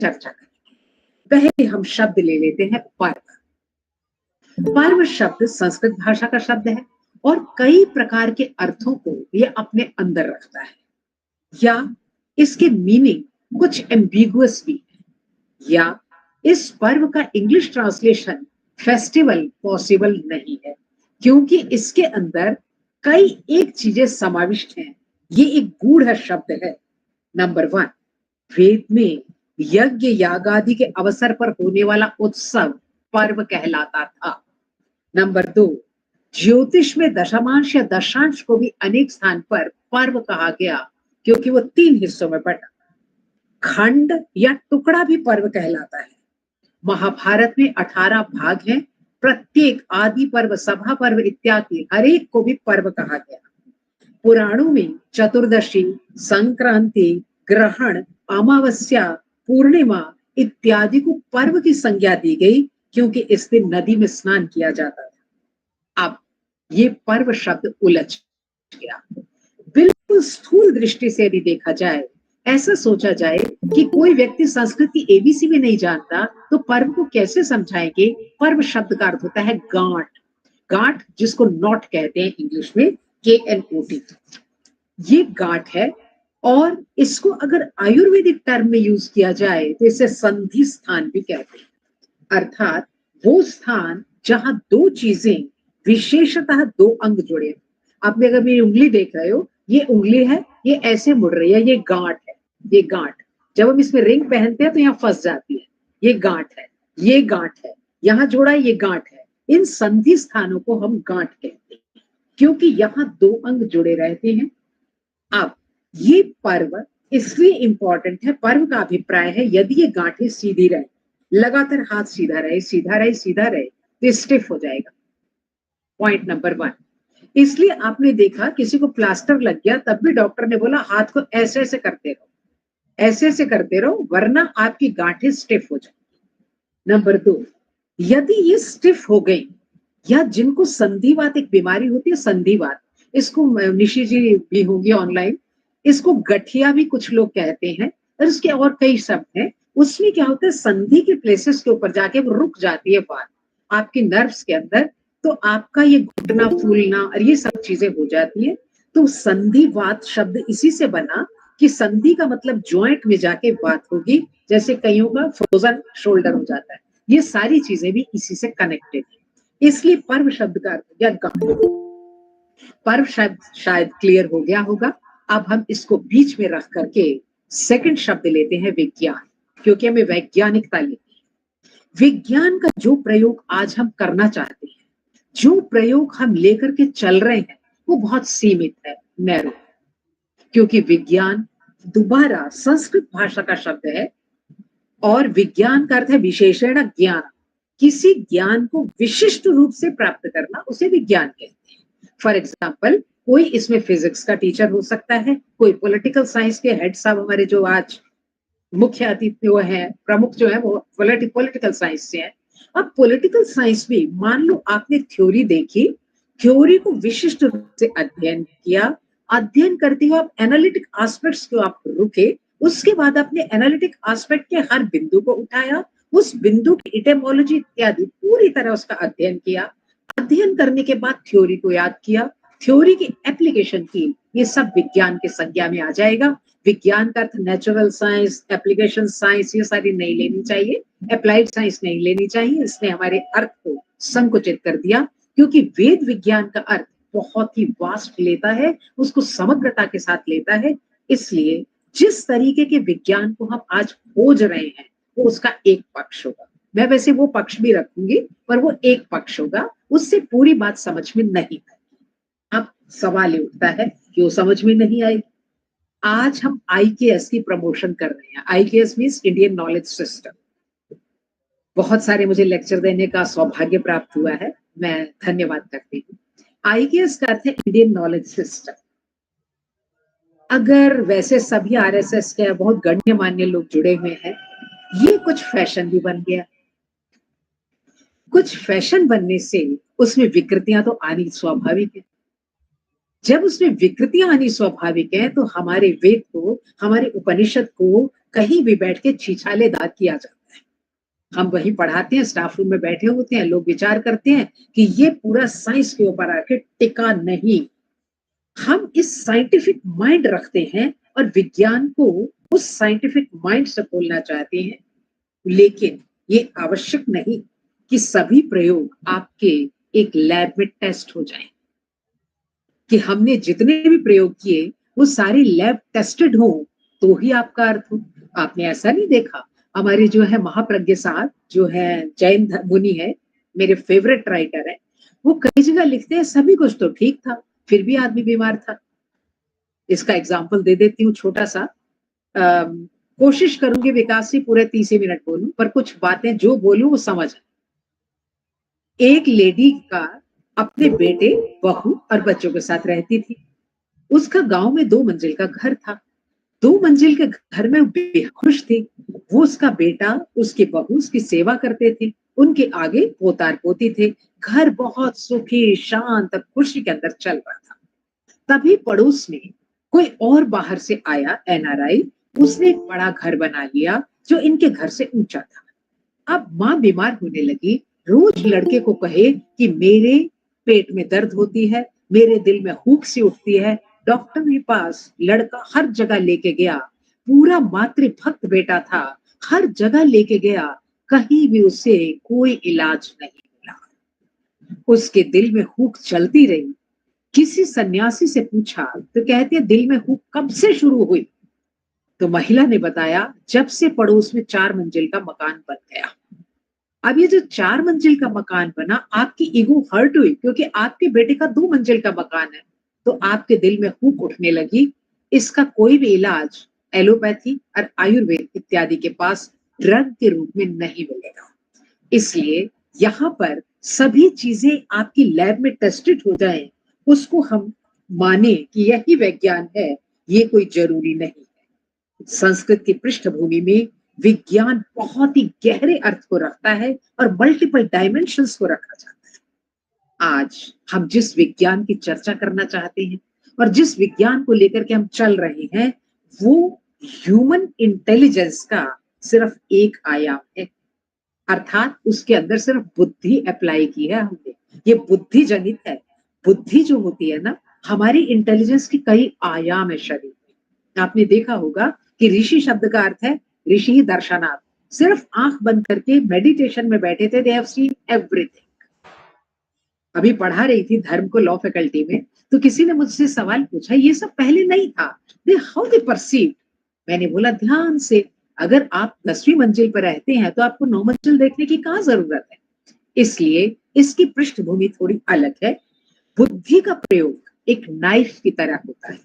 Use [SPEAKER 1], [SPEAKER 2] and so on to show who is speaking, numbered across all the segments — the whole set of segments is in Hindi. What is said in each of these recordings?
[SPEAKER 1] चर्चा करेंगे। पहले हम शब्द ले लेते हैं पर्व। पर्व शब्द संस्कृत भाषा का शब्द है और कई प्रकार के अर्थों को यह अपने अंदर रखता है, या इसके मीनिंग कुछ एम्बिगुअस भी है, या इस पर्व का इंग्लिश ट्रांसलेशन फेस्टिवल पॉसिबल नहीं है, क्योंकि इसके अंदर कई एक चीजें समाविष्ट हैं। ये एक गूढ़ शब्द है। नंबर 1, वेद में यज्ञ याग आदि के अवसर पर होने वाला उत्सव पर्व कहलाता था। नंबर 2, ज्योतिष में दशमांश या दशांश को भी अनेक स्थान पर पर्व कहा गया, क्योंकि वो 3 हिस्सों में बटा। खंड या टुकड़ा भी पर्व कहलाता है। महाभारत में 18 भाग हैं। प्रत्येक आदि पर्व, सभा पर्व इत्यादि हर एक को भी पर्व कहा गया। पुराणों में चतुर्दशी, संक्रांति, ग्रहण, अमावस्या, पूर्णिमा इत्यादि को पर्व की संज्ञा दी गई, क्योंकि इस दिन नदी में स्नान किया जाता था। अब ये पर्व शब्द उलझ गया। बिल्कुल स्थूल दृष्टि से यदि देखा जाए, ऐसा सोचा जाए कि कोई व्यक्ति संस्कृत की एबीसी में नहीं जानता, तो पर्व को कैसे समझाएंगे? पर्व शब्द का अर्थ होता है गांठ। गांठ, जिसको नॉट कहते हैं इंग्लिश में, KNOT। ये गांठ है, और इसको अगर आयुर्वेदिक टर्म में यूज किया जाए तो इसे संधि स्थान भी कहते हैं, अर्थात वो स्थान जहां दो चीजें, विशेषतः 2 अंग जुड़े। आप में अगर मेरी उंगली देख रहे हो, ये उंगली है, ये ऐसे मुड़ रही है, ये गांठ है। ये गांठ, जब हम इसमें रिंग पहनते हैं तो यहाँ फंस जाती है। ये गांठ है, ये गांठ है, यहाँ जोड़ा है, ये गांठ है। इन संधि स्थानों को हम गांठ कहते हैं, क्योंकि यहाँ 2 अंग जुड़े रहते हैं। अब ये पर्व इसलिए इंपॉर्टेंट है, पर्व का अभिप्राय है यदि ये गांठें सीधी रहे, लगातार हाथ सीधा रहे, सीधा रहे, सीधा रहे, तो स्टिफ हो जाएगा। Point number 1। इसलिए आपने देखा किसी को प्लास्टर लग गया, तब भी डॉक्टर ने बोला हाथ को ऐसे ऐसे करते रहो, ऐसे ऐसे करते रहो, वरना आपकी गांठें स्टिफ हो जाएंगी। नंबर 2, यदि ये स्टिफ हो गई, या जिनको संधिवात एक बीमारी होती है, संधिवात, इसको निशी जी भी होंगी ऑनलाइन, इसको गठिया भी कुछ लोग कहते हैं, और इसके और कई शब्द हैं। उसमें क्या होता है, संधि के प्लेसेस के ऊपर जाके वो रुक जाती है बात आपके नर्व्स के अंदर, तो आपका ये घुटना फूलना और ये सब चीजें हो जाती है। तो संधिवात शब्द इसी से बना कि संधि का मतलब जॉइंट में जाके बात होगी, जैसे कईयों का फ्रोजन शोल्डर हो जाता है। ये सारी चीजें भी इसी से कनेक्टेड है। इसलिए पर्व शब्द का अर्थ या पर्व शब्द शायद क्लियर हो गया होगा। अब हम इसको बीच में रख करके सेकंड शब्द लेते हैं विज्ञान, क्योंकि हमें वैज्ञानिकता लेनी है। विज्ञान का जो प्रयोग आज हम करना चाहते हैं, जो प्रयोग हम लेकर के चल रहे हैं, वो बहुत सीमित है, नैरो, क्योंकि विज्ञान दोबारा संस्कृत भाषा का शब्द है, और विज्ञान का अर्थ है विशेषण ज्ञान। किसी ज्ञान को विशिष्ट रूप से प्राप्त करना, उसे विज्ञान कहते हैं। फॉर एग्जाम्पल, कोई इसमें फिजिक्स का टीचर हो सकता है, कोई पॉलिटिकल साइंस के हेड साहब, हमारे जो आज मुख्य अतिथि वो है, प्रमुख जो है, वो पॉलिटिकल साइंस से है। अब पॉलिटिकल साइंस में मान लो आपने थ्योरी देखी, थ्योरी को विशिष्ट रूप से अध्ययन किया, अध्ययन करते हुए आप एनालिटिक एस्पेक्ट्स को आप रुके, उसके बाद आपने एनालिटिक एस्पेक्ट के हर बिंदु को उठाया, उस बिंदु की इटेमोलॉजी इत्यादि पूरी तरह उसका अध्ययन किया, अध्ययन करने के बाद थ्योरी को याद किया, थ्योरी की एप्लीकेशन की, ये सब विज्ञान के संज्ञा में आ जाएगा। विज्ञान का अर्थ नेचुरल साइंस, एप्लीकेशन साइंस, ये सारी नहीं लेनी चाहिए, अप्लाइड साइंस नहीं लेनी चाहिए। इसने हमारे अर्थ को संकुचित कर दिया, क्योंकि वेद विज्ञान का अर्थ बहुत ही वास्ट लेता है, उसको समग्रता के साथ लेता है। इसलिए जिस तरीके के विज्ञान को हम आज खोज रहे हैं, वो उसका एक पक्ष होगा। मैं वैसे वो पक्ष भी रखूंगी, पर वो एक पक्ष होगा, उससे पूरी बात समझ में नहीं आएगी। अब सवाल ये उठता है, क्यों समझ में नहीं आएगी? आज हम IKS की प्रमोशन कर रहे हैं। IKS means Indian knowledge system. बहुत सारे मुझे लेक्चर देने का सौभाग्य प्राप्त हुआ है, मैं धन्यवाद करती हूँ। IKS का अर्थ है इंडियन नॉलेज सिस्टम। अगर वैसे सभी RSS के बहुत गण्यमान्य लोग जुड़े हुए हैं, ये कुछ फैशन भी बन गया। कुछ फैशन बनने से उसमें विकृतियां तो आनी स्वाभाविक है। जब उसमें विकृतियां आनी स्वाभाविक है, तो हमारे वेद को, हमारे उपनिषद को कहीं भी बैठ के छीछालेदार किया जाता है। हम वहीं पढ़ाते हैं, स्टाफ रूम में बैठे होते हैं, लोग विचार करते हैं कि ये पूरा साइंस के ऊपर आके टिका नहीं। हम इस साइंटिफिक माइंड रखते हैं और विज्ञान को उस साइंटिफिक माइंड से खोलना चाहते हैं, लेकिन ये आवश्यक नहीं कि सभी प्रयोग आपके एक लैब में टेस्ट हो जाएं, कि हमने जितने भी प्रयोग किए वो सारे लैब टेस्टेड हो तो ही आपका अर्थ हो। आपने ऐसा नहीं देखा, हमारे जो है महाप्रज्ञ साहब जो है जैन मुनि है, मेरे फेवरेट राइटर है, वो कई जगह लिखते हैं सभी कुछ तो ठीक था फिर भी आदमी बीमार था। इसका एग्जाम्पल दे देती हूँ छोटा सा। कोशिश करूंगी विकास से पूरे 30 मिनट बोलूं, पर कुछ बातें जो बोलूं वो समझ। एक लेडी का अपने बेटे, बहू और बच्चों के साथ रहती थी। उसका गांव में 2 मंजिल का घर था। 2 मंजिल के घर में बेहद खुश थी। वो, उसका बेटा, उसकी बहू उसकी सेवा करते थे। उनके आगे पोतार पोती थे। घर बहुत सुखी, शांत और खुशी के अंदर चल रहा था। तभी पड़ोस में कोई और बाहर से आया एनआरआई। उसने एक बड़ा घर बना लिया जो इनके घर से ऊंचा था। अब माँ बीमार होने लगी। रोज लड़के को कहे कि मेरे पेट में दर्द होती है, मेरे दिल में हुक सी उठती है। डॉक्टर के पास लड़का हर जगह लेके गया। पूरा मातृभक्त बेटा था, हर जगह लेके गया, कहीं भी उसे कोई इलाज नहीं मिला। उसके दिल में हुक चलती रही। किसी सन्यासी से पूछा तो कहते हैं दिल में हुक कब से शुरू हुई? तो महिला ने बताया जब से पड़ोस में 4 मंजिल का मकान बन गया। अब ये जो 4 मंजिल का मकान बना, आपकी ईगो हर्ट हुई क्योंकि आपके बेटे का 2 मंजिल का मकान है, तो आपके दिल में हुक उठने लगी। इसका कोई भी इलाज एलोपैथी और आयुर्वेद इत्यादि के पास ड्रग के रूप में नहीं मिलेगा। इसलिए यहाँ पर सभी चीजें आपकी लैब में टेस्टेड हो जाएं, उसको हम माने कि यही विज्ञान है, ये कोई जरूरी नहीं। संस्कृत की पृष्ठभूमि में विज्ञान बहुत ही गहरे अर्थ को रखता है और मल्टीपल डायमेंशंस को रखा जाता है। आज हम जिस विज्ञान की चर्चा करना चाहते हैं और जिस विज्ञान को लेकर के हम चल रहे हैं, वो ह्यूमन इंटेलिजेंस का सिर्फ एक आयाम है। अर्थात उसके अंदर सिर्फ बुद्धि अप्लाई की है हमने, ये बुद्धि जनित है। बुद्धि जो होती है ना, हमारी इंटेलिजेंस की कई आयाम है शरीर में। आपने देखा होगा कि ऋषि शब्द का अर्थ है ऋषि दर्शनार्थ। सिर्फ आंख बंद करके मेडिटेशन में बैठे थे, दे हैव सीन एवरीथिंग। अभी पढ़ा रही थी धर्म को लॉ फैकल्टी में, तो किसी ने मुझसे सवाल पूछा ये सब पहले नहीं था, दे हाउ दे परसीव। मैंने बोला ध्यान से, अगर आप 10वीं मंजिल पर रहते हैं तो आपको 9 मंजिल देखने की कहाँ जरूरत है। इसलिए इसकी पृष्ठभूमि थोड़ी अलग है। बुद्धि का प्रयोग एक नाइफ की तरह होता है।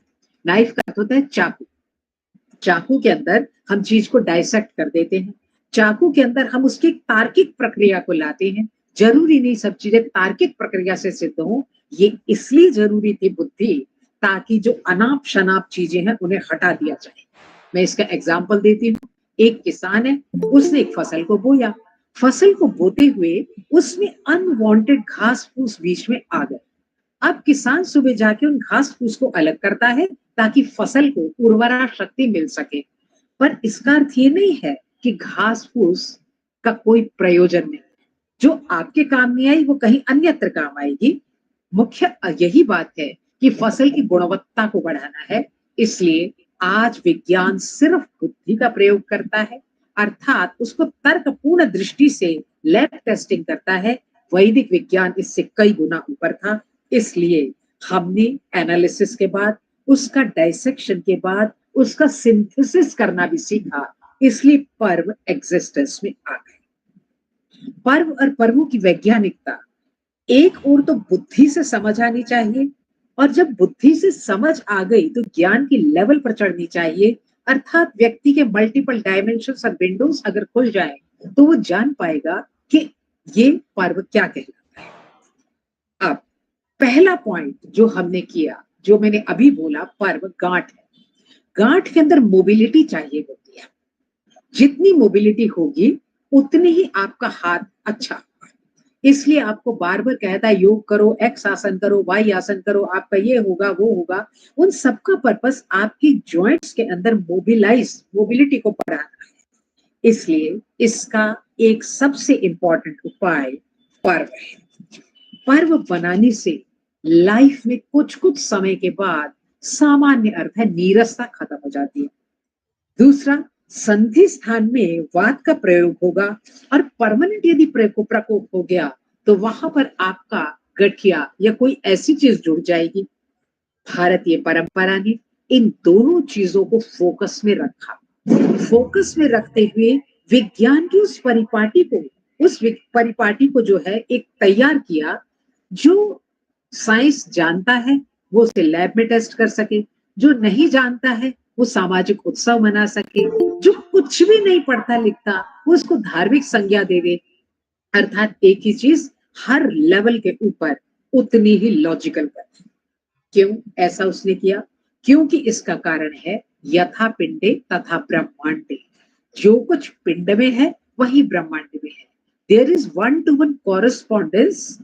[SPEAKER 1] नाइफ का अर्थ होता है चाकू। चाकू के अंदर हम चीज को डायसेक्ट कर देते हैं। चाकू के अंदर हम उसकी तार्किक प्रक्रिया को लाते हैं। जरूरी नहीं सब चीजें तार्किक प्रक्रिया से सिद्ध हो। ये इसलिए जरूरी थी बुद्धि, ताकि जो अनाप शनाप चीजें हैं उन्हें हटा दिया जाए। मैं इसका एग्जाम्पल देती हूँ। एक किसान है, उसने एक फसल को बोया। फसल को बोते हुए उसमें अनवांटेड घास फूस बीच में आ गए। अब किसान सुबह जाके उन घास फूस को अलग करता है ताकि फसल को उर्वरा शक्ति मिल सके। पर इसका अर्थ ये नहीं है कि घास फूस का कोई प्रयोजन नहीं। जो आपके काम नहीं आई वो कहीं अन्यत्र काम आएगी। मुख्य यही बात है कि फसल की गुणवत्ता को बढ़ाना है। इसलिए आज विज्ञान सिर्फ बुद्धि का प्रयोग करता है, अर्थात उसको तर्कपूर्ण दृष्टि से लैब टेस्टिंग करता है। वैदिक विज्ञान इससे कई गुना ऊपर था। इसलिए हमने एनालिसिस के बाद, उसका डायसेक्शन के बाद, उसका सिंथेसिस करना भी सीखा। इसलिए पर्व एग्जिस्टेंस में आ गए। पर्व और पर्वों की वैज्ञानिकता एक और तो बुद्धि से समझ आनी चाहिए, और जब बुद्धि से समझ आ गई तो ज्ञान की लेवल पर चढ़नी चाहिए। अर्थात व्यक्ति के मल्टीपल डायमेंशंस और विंडोज अगर खुल जाए तो वो जान पाएगा कि ये पर्व क्या कहलाता है। अब पहला पॉइंट जो हमने किया, जो मैंने अभी बोला, पर्व गांठ है। गांठ के अंदर मोबिलिटी चाहिए होती है। जितनी मोबिलिटी होगी उतनी ही आपका हाथ अच्छा होगा। इसलिए आपको बार बार कहता है योग करो, एक्स आसन करो, वाई आसन करो, आपका ये होगा वो होगा। उन सबका पर्पस आपकी जॉइंट्स के अंदर मोबिलिटी को बढ़ाना। इसलिए इसका एक सबसे इंपॉर्टेंट उपाय पर्व है। पर्व बनाने से लाइफ में कुछ कुछ समय के बाद सामान्य अर्थ है नीरसता खत्म हो जाती है। दूसरा, संधि स्थान में वात का प्रयोग होगा और परमानेंट यदि प्रकोप हो गया तो वहां पर आपका गठिया या कोई ऐसी चीज जुड़ जाएगी। भारतीय परंपरा ने इन दोनों चीजों को फोकस में रखा। फोकस में रखते हुए विज्ञान की उस परिपाटी को जो है एक तैयार किया, जो साइंस जानता है वो उसे लैब में टेस्ट कर सके, जो नहीं जानता है वो सामाजिक उत्सव मना सके, जो कुछ भी नहीं पढ़ता लिखता वो उसको धार्मिक संज्ञा दे दे। अर्थात एक ही चीज हर लेवल के ऊपर उतनी ही लॉजिकल कर। क्यों ऐसा उसने किया? क्योंकि इसका कारण है यथा पिंडे तथा ब्रह्मांडे। जो कुछ पिंड में है वही ब्रह्मांड में है। देयर इज 1-to-1 कॉरेस्पॉन्डेंस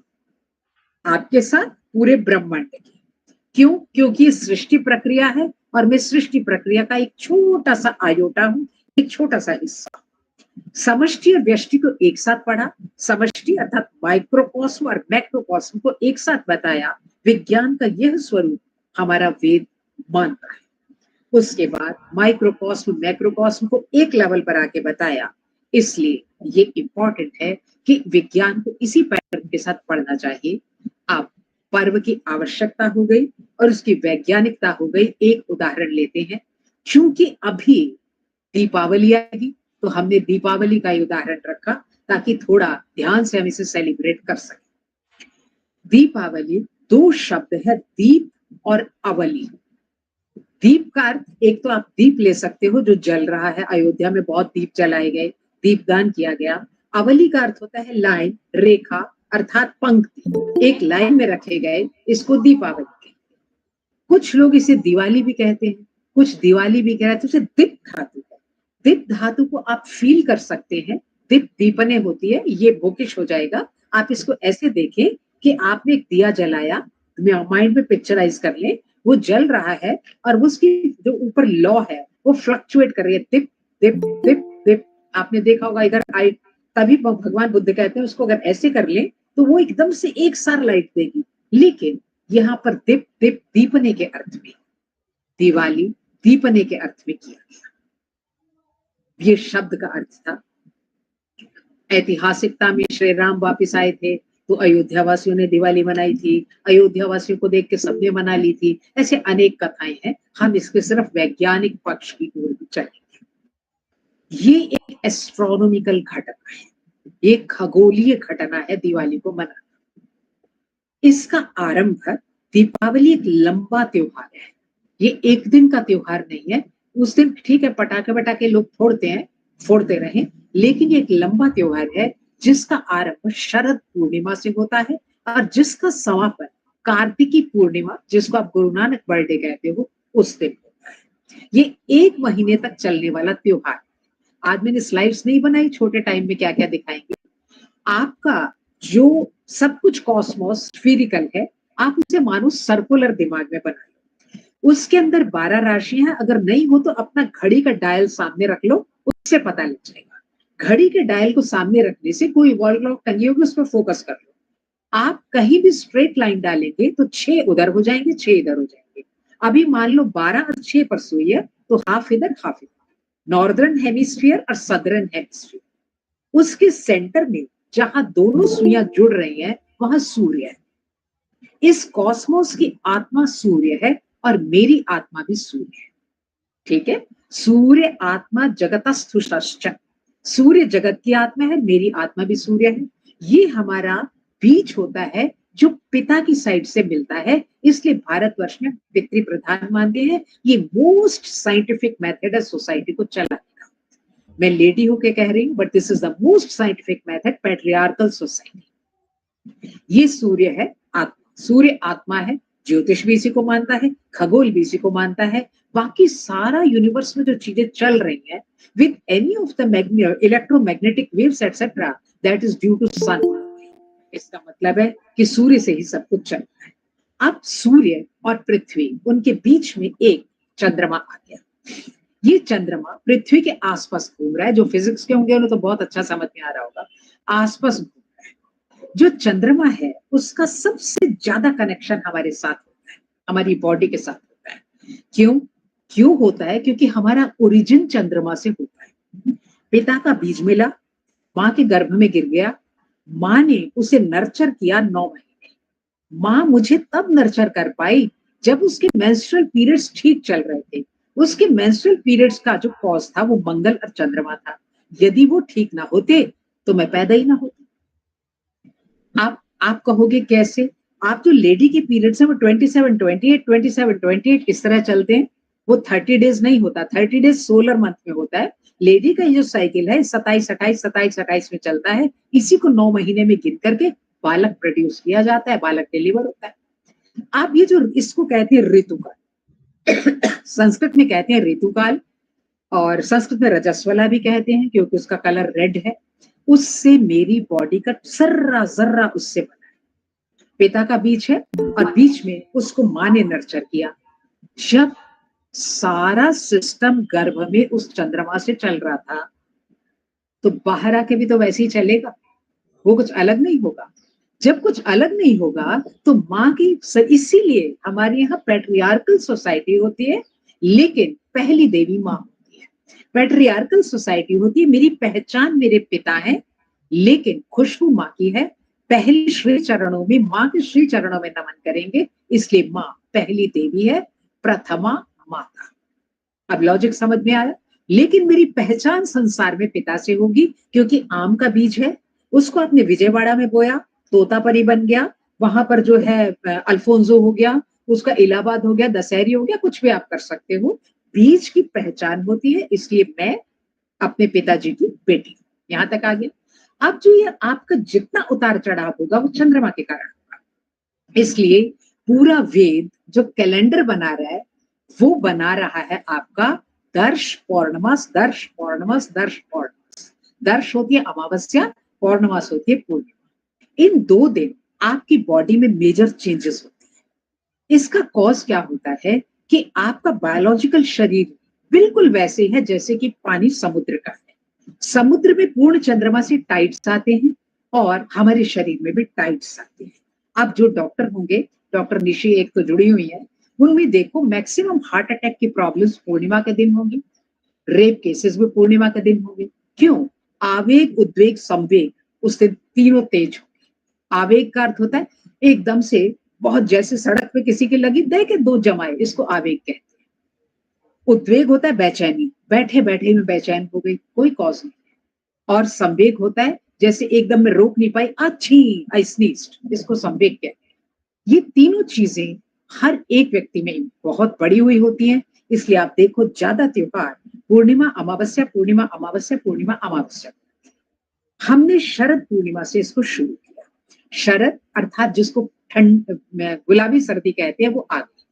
[SPEAKER 1] आपके साथ पूरे ब्रह्मांड की। क्यों? क्योंकि सृष्टि प्रक्रिया है और मैं सृष्टि प्रक्रिया का एक छोटा सा आयोटा हूं, एक छोटा सा हिस्सा। समष्टि और व्यष्टि को एक साथ पढ़ा, समष्टि अर्थात माइक्रोकॉस्म और मैक्रोकॉस्म को एक साथ बताया। विज्ञान का यह स्वरूप हमारा वेद मानता है। उसके बाद माइक्रोकॉस्म मैक्रोकॉस्म को एक लेवल पर आके बताया। इसलिए ये इंपॉर्टेंट है कि विज्ञान को इसी पैटर्न के साथ पढ़ना चाहिए। अब पर्व की आवश्यकता हो गई और उसकी वैज्ञानिकता हो गई। एक उदाहरण लेते हैं। चूंकि अभी दीपावली आएगी तो हमने दीपावली का ही उदाहरण रखा ताकि थोड़ा ध्यान से हम इसे सेलिब्रेट कर सकें। दीपावली दो शब्द है, दीप और अवली। दीप का अर्थ एक तो आप दीप ले सकते हो जो जल रहा है, अयोध्या में बहुत दीप जलाए गए, दीपदान किया गया। अवली का अर्थ होता है लाइन, रेखा अर्थात पंक्ति, एक लाइन में रखे गए, इसको दीपावली कहते हैं। कुछ लोग इसे दिवाली भी कहते हैं, कुछ दिवाली भी कह रहे हैं। तो उसे दीप धातु है। दीप धातु को आप फील कर सकते हैं। दीप दीपने होती है, ये बुकिश हो जाएगा। आप इसको ऐसे देखें कि आपने एक दिया जलाया, माइंड में पिक्चराइज कर लें, वो जल रहा है और उसकी जो ऊपर लौ है वो फ्लक्चुएट कर रही है, दिप दिप दिप दिप। आपने देखा होगा इधर आई, तभी भगवान बुद्ध कहते हैं उसको अगर ऐसे कर ले तो वो एकदम से एक सार लाइट देगी। लेकिन यहाँ पर दीप दीप दीपने के अर्थ में, दिवाली दीपने के अर्थ में किया गया। ये शब्द का अर्थ था। ऐतिहासिकता में श्री राम वापिस आए थे तो अयोध्या वासियों ने दिवाली मनाई थी, अयोध्या वासियों को देख के सबने मना ली थी। ऐसे अनेक कथाएं हैं। हम इसके सिर्फ वैज्ञानिक पक्ष की ओर भी चलेंगे। ये एक एस्ट्रोनॉमिकल घटना है, ये खगोलीय घटना है दिवाली को मनाना। इसका आरंभ, दीपावली एक लंबा त्योहार है, ये एक दिन का त्योहार नहीं है। उस दिन ठीक है पटाखे वटाखे लोग फोड़ते हैं, फोड़ते रहे, लेकिन ये एक लंबा त्योहार है जिसका आरंभ शरद पूर्णिमा से होता है और जिसका समापन कार्तिकी पूर्णिमा, जिसको आप गुरु नानक बर्थडे कहते हो, उस दिन होता है। ये एक महीने तक चलने वाला त्योहार। आज मैंने स्लाइड्स नहीं बनाई, छोटे टाइम में क्या क्या दिखाएंगे। आपका जो सब कुछ कॉस्मोस स्फीरिकल है, आप उसे मानो सर्कुलर दिमाग में बना लो। उसके अंदर 12 राशियां हैं। अगर नहीं हो तो अपना घड़ी का डायल सामने रख लो, उससे पता लग जाएगा। घड़ी के डायल को सामने रखने से कोई वॉल क्लॉक टंगी होगी उस पर फोकस कर लो। आप कहीं भी स्ट्रेट लाइन डालेंगे तो 6 उधर हो जाएंगे, 6 इधर हो जाएंगे। अभी मान लो 12 और 6 पर सुई है तो हाफ इधर हाफ इधर, नॉर्दर्न हेमिस्फीयर और सदर्न हेमिस्फीयर। उसके सेंटर में जहां दोनों सुइयां जुड़ रही हैं वहां सूर्य है। इस कॉस्मोस की आत्मा सूर्य है और मेरी आत्मा भी सूर्य है। ठीक है, सूर्य आत्मा जगतस्थुष्ट, सूर्य जगत की आत्मा है, मेरी आत्मा भी सूर्य है। ये हमारा बीज होता है जो पिता की साइड से मिलता है। इसलिए भारतवर्ष में पितृ प्रधान मानते हैं। ये मोस्ट साइंटिफिक मेथड है सोसाइटी को चलाने का। मैं लेडी होके कह रही हूं, but this is the most scientific method, patriarchal society. ये सूर्य है आत्मा, सूर्य आत्मा है। ज्योतिष भी इसी को मानता है, खगोल भी इसी को मानता है। बाकी सारा यूनिवर्स में जो चीजें चल रही हैं with any of the electromagnetic waves etc, that is due to sun। इसका मतलब है कि सूर्य से ही सब कुछ चलता है। अब सूर्य और पृथ्वी, उनके बीच में एक चंद्रमा आ गया। ये चंद्रमा पृथ्वी के आसपास घूम रहा है। जो फिजिक्स के होंगे उन्हें तो बहुत अच्छा समझ में आ रहा होगा। आसपास घूम रहा है। जो चंद्रमा है उसका सबसे ज्यादा कनेक्शन हमारे साथ होता है, हमारी बॉडी के साथ होता है। क्यों? क्यों होता है? क्योंकि हमारा ओरिजिन चंद्रमा से होता है। पिता का बीज मिला, माँ के गर्भ में गिर गया, माँ ने उसे नर्चर किया 9 महीने। माँ मुझे तब नर्चर कर पाई जब उसके मेंस्ट्रुअल पीरियड्स ठीक चल रहे थे। उसके मेंस्ट्रुअल पीरियड्स का जो कॉज था वो मंगल और चंद्रमा था। यदि वो ठीक ना होते तो मैं पैदा ही ना होती। आप कहोगे कैसे? आप जो लेडी के पीरियड्स हैं वो 27 28 27 28 इस तरह चलते हैं। वो 30 डेज नहीं होता, 30 डेज सोलर मंथ में होता है। लेडी का ये जो साइकिल है 27 28 27 28 में चलता है। इसी को 9 महीने में गिन करके बालक प्रोड्यूस किया जाता है, बालक डिलीवर होता है। आप ये जो इसको कहते हैं ऋतुकाल, संस्कृत में कहते हैं ऋतुकाल, और संस्कृत में रजस्वला भी कहते हैं क्योंकि उसका कलर रेड है। उससे मेरी बॉडी का जर्रा जर्रा उससे बना है। पिता का बीज है और बीच में उसको माँ ने नर्चर किया। जब सारा सिस्टम गर्भ में उस चंद्रमा से चल रहा था तो बाहर आके भी तो वैसे ही चलेगा, वो कुछ अलग नहीं होगा। जब कुछ अलग नहीं होगा तो माँ की, इसीलिए हमारे यहाँ पैट्रियार्कल सोसाइटी होती है, लेकिन पहली देवी माँ होती है। पैट्रियार्कल सोसाइटी होती है, मेरी पहचान मेरे पिता है, लेकिन खुशबू माँ की है। पहली श्री चरणों में, माँ के श्री चरणों में नमन करेंगे, इसलिए माँ पहली देवी है, प्रथमा माता। अब लॉजिक समझ में आया? लेकिन मेरी पहचान संसार में पिता से होगी, क्योंकि आम का बीज है, उसको आपने विजयवाड़ा में बोया, तोतापरी बन गया, वहां पर जो है अल्फोंसो हो गया, उसका इलाहाबाद हो गया, दशहरी हो गया, कुछ भी आप कर सकते हो। बीज की पहचान होती है, इसलिए मैं अपने पिताजी की बेटी। यहां तक आ गया। अब जो ये आपका जितना उतार चढ़ाव होगा वो चंद्रमा के कारण होगा। इसलिए पूरा वेद जो कैलेंडर बना रहा है वो बना रहा है आपका दर्श पौर्णमास, दर्श पौर्णमास, दर्श पौर्णमास। दर्श होती है अमावस्या, पौर्णमास होती है पूर्णिमा। इन 2 दिन आपकी बॉडी में मेजर चेंजेस होते हैं। इसका कॉज क्या होता है कि आपका बायोलॉजिकल शरीर बिल्कुल वैसे है जैसे कि पानी समुद्र का है। समुद्र में पूर्ण चंद्रमा से टाइड्स आते हैं और हमारे शरीर में भी टाइड्स आते हैं। अब जो डॉक्टर होंगे, डॉक्टर निशी एक तो जुड़ी हुई है, उनमें देखो मैक्सिमम हार्ट अटैक की प्रॉब्लम्स पूर्णिमा के दिन होंगी, रेप केसेस भी पूर्णिमा के दिन होंगे। क्यों? आवेग, उद्वेग, संवेग उस दिन तीनों तेज होंगे। आवेग का अर्थ होता है एकदम से, बहुत जैसे सड़क पे किसी की लगी दे के 2 जमाए, इसको आवेग कहते हैं। उद्वेग होता है बेचैनी, बैठे बैठे में बेचैन हो गई, कोई कॉज नहीं। और संवेग होता है जैसे एकदम में रोक नहीं पाई, अच्छी आई स्नीज्ड, इसको संवेग कहते हैं। ये तीनों चीजें हर एक व्यक्ति में बहुत बड़ी हुई होती हैं। इसलिए आप देखो ज्यादा त्योहार पूर्णिमा अमावस्या, पूर्णिमा अमावस्या, पूर्णिमा अमावस्या। हमने शरद पूर्णिमा से इसको शुरू किया। शरद अर्थात जिसको ठंड, गुलाबी सर्दी कहते हैं, वो आ गई।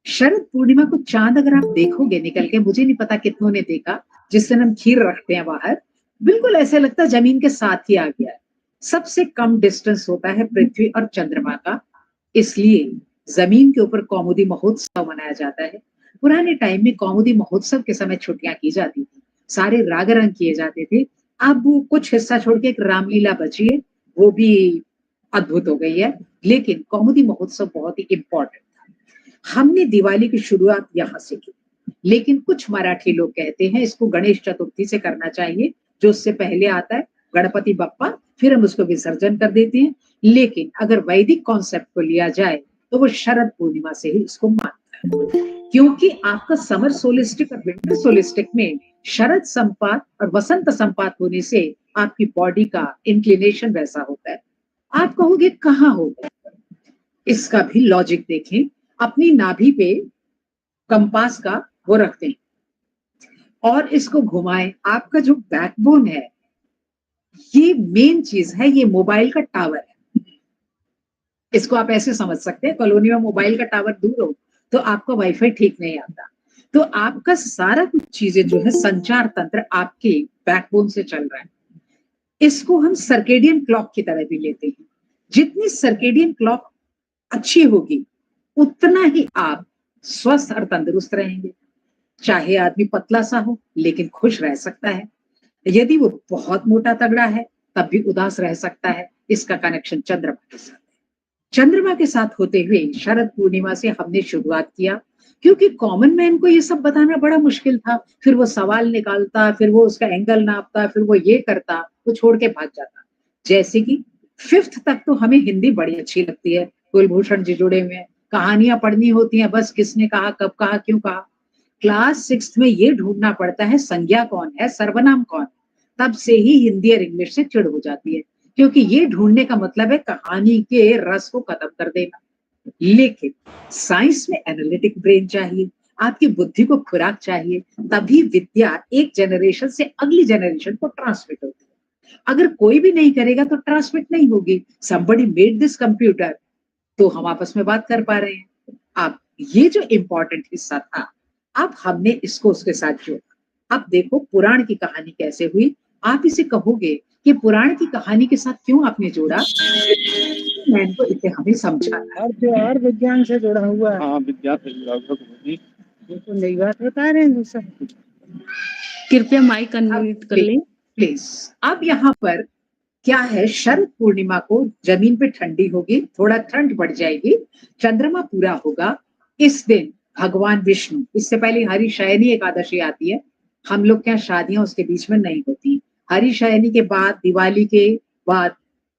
[SPEAKER 1] शरद पूर्णिमा को चांद अगर आप देखोगे निकल के, मुझे नहीं पता कितनों ने देखा, जिस दिन हम खीर रखते हैं बाहर, बिल्कुल ऐसे लगता है जमीन के साथ ही आ गया है। सबसे कम डिस्टेंस होता है पृथ्वी और चंद्रमा का, इसलिए जमीन के ऊपर कौमुदी महोत्सव मनाया जाता है। पुराने टाइम में कौमुदी महोत्सव के समय छुट्टियां की जाती थी, सारे राग रंग किए जाते थे। अब वो कुछ हिस्सा छोड़ के एक रामलीला बची है, वो भी अद्भुत हो गई है, लेकिन कौमुदी महोत्सव बहुत ही इंपॉर्टेंट था। हमने दिवाली की शुरुआत यहाँ से की, लेकिन कुछ मराठी लोग कहते हैं इसको गणेश चतुर्थी से करना चाहिए, जो उससे पहले आता है गणपति बप्पा, फिर हम उसको विसर्जन कर देते हैं। लेकिन अगर वैदिक कॉन्सेप्ट को लिया जाए तो वो शरद पूर्णिमा से ही इसको मानता है, क्योंकि आपका समर सोलिस्टिक और विंटर सोलिस्टिक में शरद संपात और वसंत संपात होने से आपकी बॉडी का इंक्लिनेशन वैसा होता है। आप कहोगे कहाँ होगा? इसका भी लॉजिक देखें। अपनी नाभि पे कंपास का वो रखते हैं और इसको घुमाएं, आपका जो बैकबोन है, ये मेन चीज है, ये मोबाइल का टावर है। इसको आप ऐसे समझ सकते हैं, कॉलोनी में मोबाइल का टावर दूर हो तो आपका वाईफाई ठीक नहीं आता, तो आपका सारा कुछ चीजें जो है संचार तंत्र आपके बैकबोन से चल रहा है। इसको हम सर्केडियन क्लॉक की तरह भी लेते हैं। जितनी सर्केडियन क्लॉक अच्छी होगी उतना ही आप स्वस्थ और तंदुरुस्त रहेंगे। चाहे आदमी पतला सा हो लेकिन खुश रह सकता है, यदि वो बहुत मोटा तगड़ा है तब भी उदास रह सकता है। इसका कनेक्शन चंद्रमा के साथ है। चंद्रमा के साथ होते हुए शरद पूर्णिमा से हमने शुरुआत किया, क्योंकि कॉमन मैन को ये सब बताना बड़ा मुश्किल था। फिर वो सवाल निकालता, फिर वो उसका एंगल नापता, फिर वो ये करता, वो छोड़ के भाग जाता। जैसे कि फिफ्थ तक तो हमें हिंदी बड़ी अच्छी लगती है, कुलभूषण जी जुड़े हुए हैं, कहानियां पढ़नी होती हैं, बस किसने कहा, कब कहा, क्यों कहा। क्लास सिक्स में ये ढूंढना पड़ता है संज्ञा कौन है, सर्वनाम कौन। तब से ही हिंदी और इंग्लिश से चिढ़ हो जाती है, क्योंकि ये ढूंढने का मतलब है कहानी के रस को खत्म कर देना। लेकिन साइंस में एनालिटिक ब्रेन चाहिए, आपकी बुद्धि को खुराक चाहिए, तभी विद्या एक जनरेशन से अगली जनरेशन को ट्रांसमिट होती है। अगर कोई भी नहीं करेगा तो ट्रांसमिट नहीं होगी। somebody मेड दिस कंप्यूटर, तो हम आपस में बात कर पा रहे हैं। अब ये जो इम्पोर्टेंट हिस्सा था, अब हमने इसको उसके साथ जोड़ा। अब देखो पुराण की कहानी कैसे हुई। आप इसे कहोगे कि पुराण की कहानी के साथ क्यों आपने जोड़ा, मैं इनको इसे हमें समझाना।
[SPEAKER 2] और विज्ञान से जुड़ा हुआ है। हाँ, विज्ञान से जुड़ा हुआ है। ये तो नई बात बता रहे हैं सर।
[SPEAKER 3] कृपया माइक अनम्यूट कर लें।
[SPEAKER 1] प्लीज। अब यहाँ पर क्या है, शरद पूर्णिमा को जमीन पे ठंडी होगी, थोड़ा ठंड बढ़ जाएगी, चंद्रमा पूरा होगा। इस दिन भगवान विष्णु, इससे पहले हरिशयनी एकादशी आती है। हम लोग क्या शादियां उसके बीच में नहीं होती। हरिशयनी के बाद, दिवाली के बाद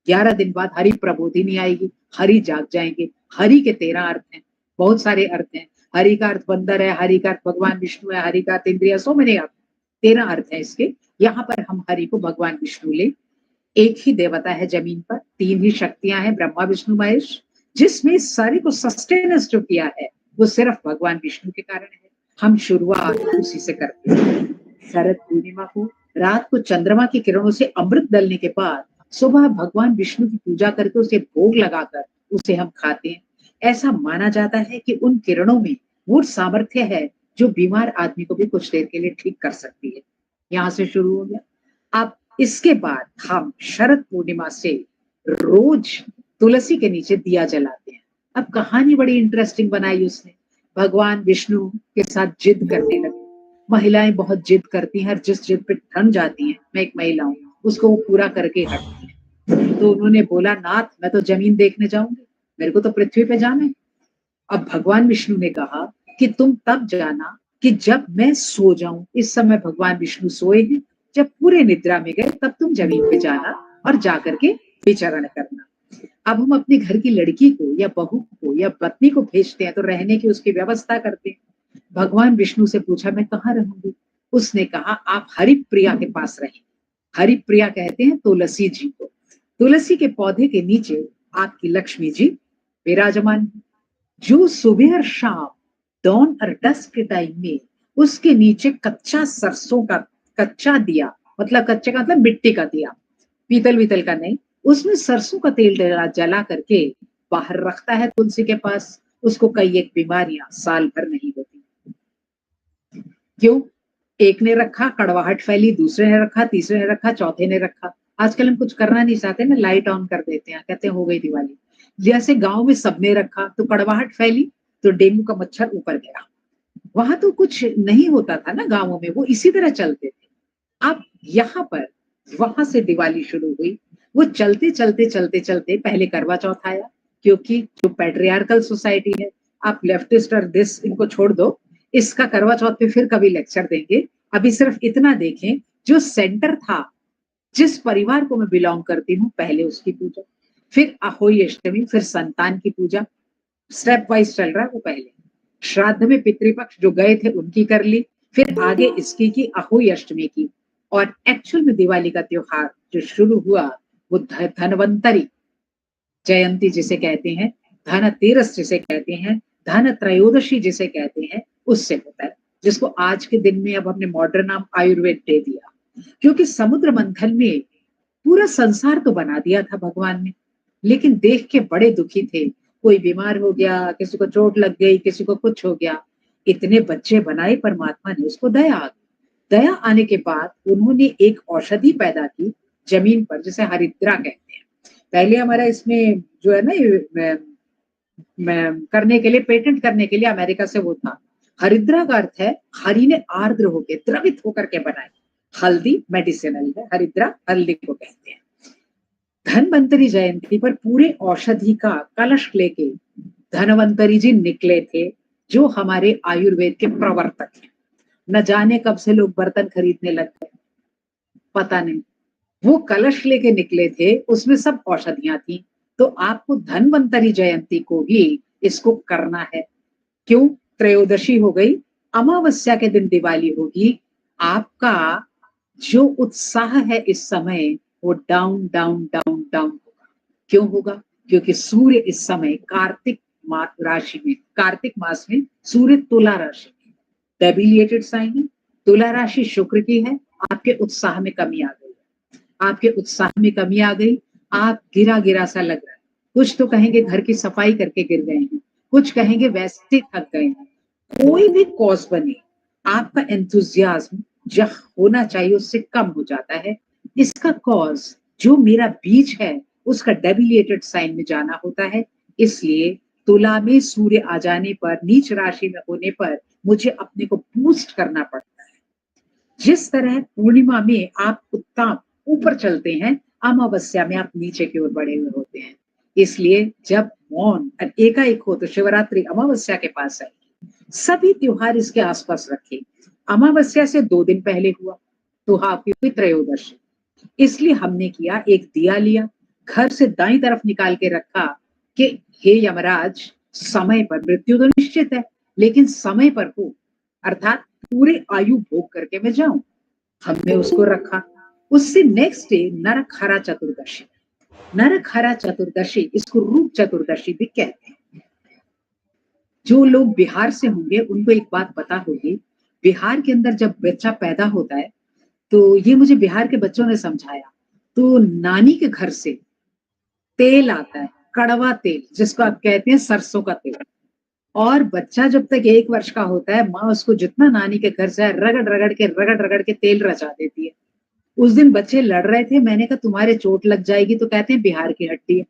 [SPEAKER 1] 11 दिन बाद हरि प्रबोधिनी आएगी, हरि जाग जाएंगे। हरि के 13 अर्थ हैं, बहुत सारे अर्थ हैं। हरि का अर्थ बंदर है, हरि का अर्थ भगवान विष्णु है, हरि का अर्थ इंद्रिया, सो मैंने 13 अर्थ है इसके। यहाँ पर हम हरि को भगवान विष्णु ले। एक ही देवता है जमीन पर, 3 ही शक्तियां हैं, ब्रह्मा विष्णु महेश। जिसमें सारी को सस्टेनेंस जो किया है वो सिर्फ भगवान विष्णु के कारण है। हम शुरुआत उसी से करते हैं। शरद पूर्णिमा को रात को चंद्रमा की किरणों से अमृत डलने के बाद सुबह भगवान विष्णु की पूजा करके उसे भोग लगाकर उसे हम खाते हैं। ऐसा माना जाता है कि उन किरणों में वो सामर्थ्य है जो बीमार आदमी को भी कुछ देर के लिए ठीक कर सकती है। यहाँ से शुरू हो गया। अब इसके बाद हम शरद पूर्णिमा से रोज तुलसी के नीचे दिया जलाते हैं। अब कहानी बड़ी इंटरेस्टिंग बनाई उसने। भगवान विष्णु के साथ जिद करने लगे। महिलाएं बहुत जिद करती हैं और जिस जिद पे ठन जाती हैं, मैं एक महिला हूँ, उसको वो पूरा करके हटती है। तो उन्होंने बोला, नाथ मैं तो जमीन देखने जाऊंगी, मेरे को तो पृथ्वी पे जाना है। अब भगवान विष्णु ने कहा कि तुम तब जाना कि जब मैं सो जाऊं। इस समय भगवान विष्णु सोए हैं, जब पूरे निद्रा में गए तब तुम जमीन पे जाना और जाकर के विचरण करना। अब हम अपने घर की लड़की को या बहू को या पत्नी को भेजते हैं तो रहने की उसकी व्यवस्था करते हैं। भगवान विष्णु से पूछा, मैं कहाँ रहूंगी? उसने कहा, आप हरिप्रिया के पास रहें। हरिप्रिया कहते हैं तुलसी जी को। तुलसी के पौधे के नीचे आपकी लक्ष्मी जी विराजमान, जो सुबह और शाम, डॉन और डस्क के टाइम में उसके नीचे कच्चा सरसों का कच्चा दिया, मतलब कच्चे का मतलब मिट्टी का दिया, पीतल बीतल का नहीं, उसमें सरसों का तेल जला करके बाहर रखता है तुलसी के पास। उसको कई एक बीमारियां साल भर नहीं होती। क्यों? एक ने रखा, कड़वाहट फैली, दूसरे ने रखा, तीसरे ने रखा, चौथे ने रखा। आजकल हम कुछ करना नहीं चाहते ना, लाइट ऑन कर देते हैं, कहते हैं हो गई दिवाली। जैसे गांव में सबने रखा तो कड़वाहट फैली, तो डेंगू का मच्छर ऊपर गया। वहां तो कुछ नहीं होता था ना गांवों में, वो इसी तरह चलते थे। अब यहाँ पर वहां से दिवाली शुरू हुई। वो चलते चलते चलते चलते पहले करवा चौथ आया, क्योंकि जो पैट्रियार्कल सोसाइटी है, आप लेफ्टिस्ट और दिस इनको छोड़ दो, इसका करवा चौथ पे फिर कभी लेक्चर देंगे। अभी सिर्फ इतना देखें, जो सेंटर था, जिस परिवार को मैं बिलोंग करती हूँ, पहले उसकी पूजा, फिर अहोई अष्टमी, फिर संतान की पूजा, स्टेप वाइज चल रहा है। वो पहले श्राद्ध में पितृपक्ष जो गए थे उनकी कर ली, फिर आगे इसकी की अहोई अष्टमी की। और एक्चुअल में दिवाली का त्योहार जो शुरू हुआ वो धनवंतरी जयंती जिसे कहते हैं, धनतेरस जिसे कहते हैं, धन त्रयोदशी जिसे कहते हैं, उससे होता है, जिसको आज के दिन में अब हमने मॉडर्न नाम आयुर्वेद दे दिया। क्योंकि समुद्र मंथन में पूरा संसार तो बना दिया था भगवान ने, लेकिन देख के बड़े दुखी थे। कोई बीमार हो गया, किसी को चोट लग गई, किसी को कुछ हो गया। इतने बच्चे बनाए परमात्मा ने, उसको दया आ गई। दया आने के बाद उन्होंने एक औषधि पैदा की जमीन पर, जिसे हरिद्रा कहते हैं। पहले हमारा इसमें जो है ना ये करने के लिए, पेटेंट करने के लिए अमेरिका से वो था। हरिद्रा का अर्थ है हरि ने आर्द्र होके द्रवित होकर के बनाई। हल्दी मेडिसिनल है, हरिद्रा हल्दी को कहते हैं। धनवंतरी जयंती पर पूरे औषधि का कलश लेके धनवंतरी जी निकले थे, जो हमारे आयुर्वेद के प्रवर्तक हैं। न जाने कब से लोग बर्तन खरीदने लग गए, पता नहीं। वो कलश लेके निकले थे, उसमें सब औषधियां थी। तो आपको धनवंतरी जयंती को भी इसको करना है। क्यों? त्रयोदशी हो गई, अमावस्या के दिन दिवाली होगी। आपका जो उत्साह है इस समय वो डाउन डाउन डाउन डाउन होगा। क्यों होगा? क्योंकि सूर्य इस समय कार्तिक राशि में, कार्तिक मास में सूर्य तुला राशि में, डेबिलिएटेड साइन है। तुला राशि शुक्र की है। आपके उत्साह में कमी आ गई, आपके उत्साह में कमी आ गई। आप गिरा गिरा सा लग रहा है। कुछ तो कहेंगे घर की सफाई करके गिर गए हैं, कुछ कहेंगे वैसे थक गए हैं। कोई भी कॉज बने, आपका एंथुजियाज्म जो होना चाहिए उससे कम हो जाता है। इसका कॉज जो मेरा बीज है उसका डेबिलिएटेड साइन में जाना होता है। इसलिए तुला में सूर्य आ जाने पर, नीच राशि में होने पर मुझे अपने को बूस्ट करना पड़ता है। जिस तरह पूर्णिमा में आप उत्ताप ऊपर चलते हैं, अमावस्या में आप नीचे की ओर बढ़े हुए होते हैं। इसलिए जब मौन एकाएक हो तो शिवरात्रि अमावस्या के पास है। सभी त्योहार इसके आसपास रखे। अमावस्या से 2 दिन पहले हुआ तो आपकी हुई त्रयोदशी। इसलिए हमने किया, एक दिया लिया, घर से दाईं तरफ निकाल के रखा कि हे यमराज, समय पर, मृत्यु तो निश्चित है लेकिन समय पर हो, अर्थात पूरे आयु भोग करके मैं जाऊं। हमने उसको रखा। उससे नेक्स्ट डे नरक हरा चतुर्दशी। नरक हरा चतुर्दशी, इसको रूप चतुर्दशी भी कहते हैं। जो लोग बिहार से होंगे उनको एक बात पता होगी, बिहार के अंदर जब बच्चा पैदा होता है तो ये मुझे बिहार के बच्चों ने समझाया, तो नानी के घर से तेल आता है, कड़वा तेल, जिसको आप कहते हैं सरसों का तेल। और बच्चा जब तक 1 वर्ष का होता है, माँ उसको जितना नानी के घर से रगड़ रगड़ के तेल रचा देती है। उस दिन बच्चे लड़ रहे थे, मैंने कहा तुम्हारे चोट लग जाएगी, तो कहते हैं बिहार की हड्डी है।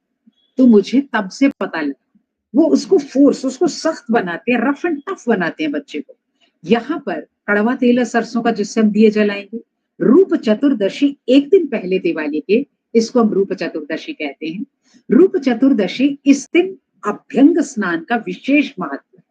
[SPEAKER 1] तो मुझे तब से पता लगा, वो उसको फोर्स, उसको सख्त बनाते हैं, रफ एंड टफ बनाते हैं बच्चे को। यहाँ पर कड़वा तेल है सरसों का, जिससे हम दिए जलाएंगे। रूप चतुर्दशी एक दिन पहले दिवाली के, इसको हम रूप चतुर्दशी कहते हैं। रूप चतुर्दशी, इस दिन अभ्यंग स्नान का विशेष महत्व है।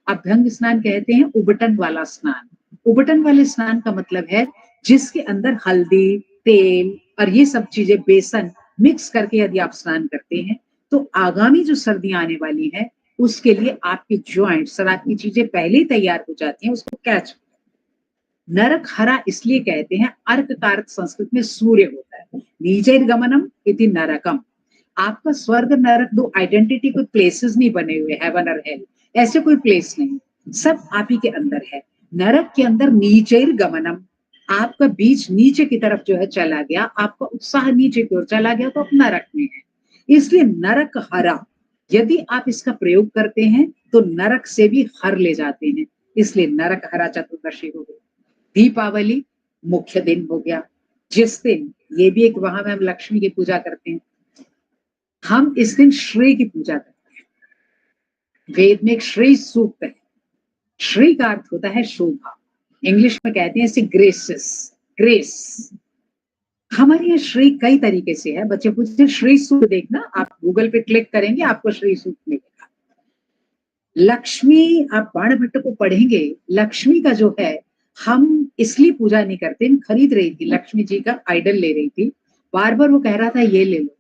[SPEAKER 1] अभ्यंग स्नान कहते हैं उबटन वाला स्नान। उबटन वाले स्नान का मतलब है जिसके अंदर हल्दी, तेल और ये सब चीजें, बेसन मिक्स करके यदि आप स्नान करते हैं तो आगामी जो सर्दियां आने वाली है उसके लिए आपके ज्वाइंट्स और आपकी चीजें पहले ही तैयार हो जाती हैं, उसको कैच। नरक हरा इसलिए कहते हैं, अर्क का अर्थ संस्कृत में सूर्य होता है। नीचैर्गमनम इति नरकम। आपका स्वर्ग नरक दो आइडेंटिटी, कोई प्लेसेस नहीं बने हुए, हेवन और हेल, ऐसे कोई प्लेस नहीं, सब आप ही के अंदर है। नरक के अंदर नीचैर्गमनम, आपका बीच नीचे की तरफ जो है चला गया, आपका उत्साह नीचे की ओर चला गया तो आप नरक में है। इसलिए नरक हरा, यदि आप इसका प्रयोग करते हैं तो नरक से भी हर ले जाते हैं। इसलिए नरक हरा चतुर्दशी हो गई। दीपावली मुख्य दिन हो गया, जिस दिन, ये भी एक, वहां में हम लक्ष्मी की पूजा करते हैं। हम इस दिन श्री की पूजा करते हैं। वेद में एक श्री सूक्त है। श्री का अर्थ होता है शोभा, इंग्लिश में कहते हैं इसे ग्रेसेस, ग्रेस। हमारे यहाँ श्री कई तरीके से है। बच्चे पूछते हैं श्री सूक्त देखना, आप गूगल पे क्लिक करेंगे आपको श्री सूक्त मिलेगा। लक्ष्मी, आप बाण भट्ट को पढ़ेंगे, लक्ष्मी का जो है, हम इसलिए पूजा नहीं करते। खरीद रही थी लक्ष्मी जी का आइडल, ले रही थी, बार बार वो कह रहा था ये ले लो,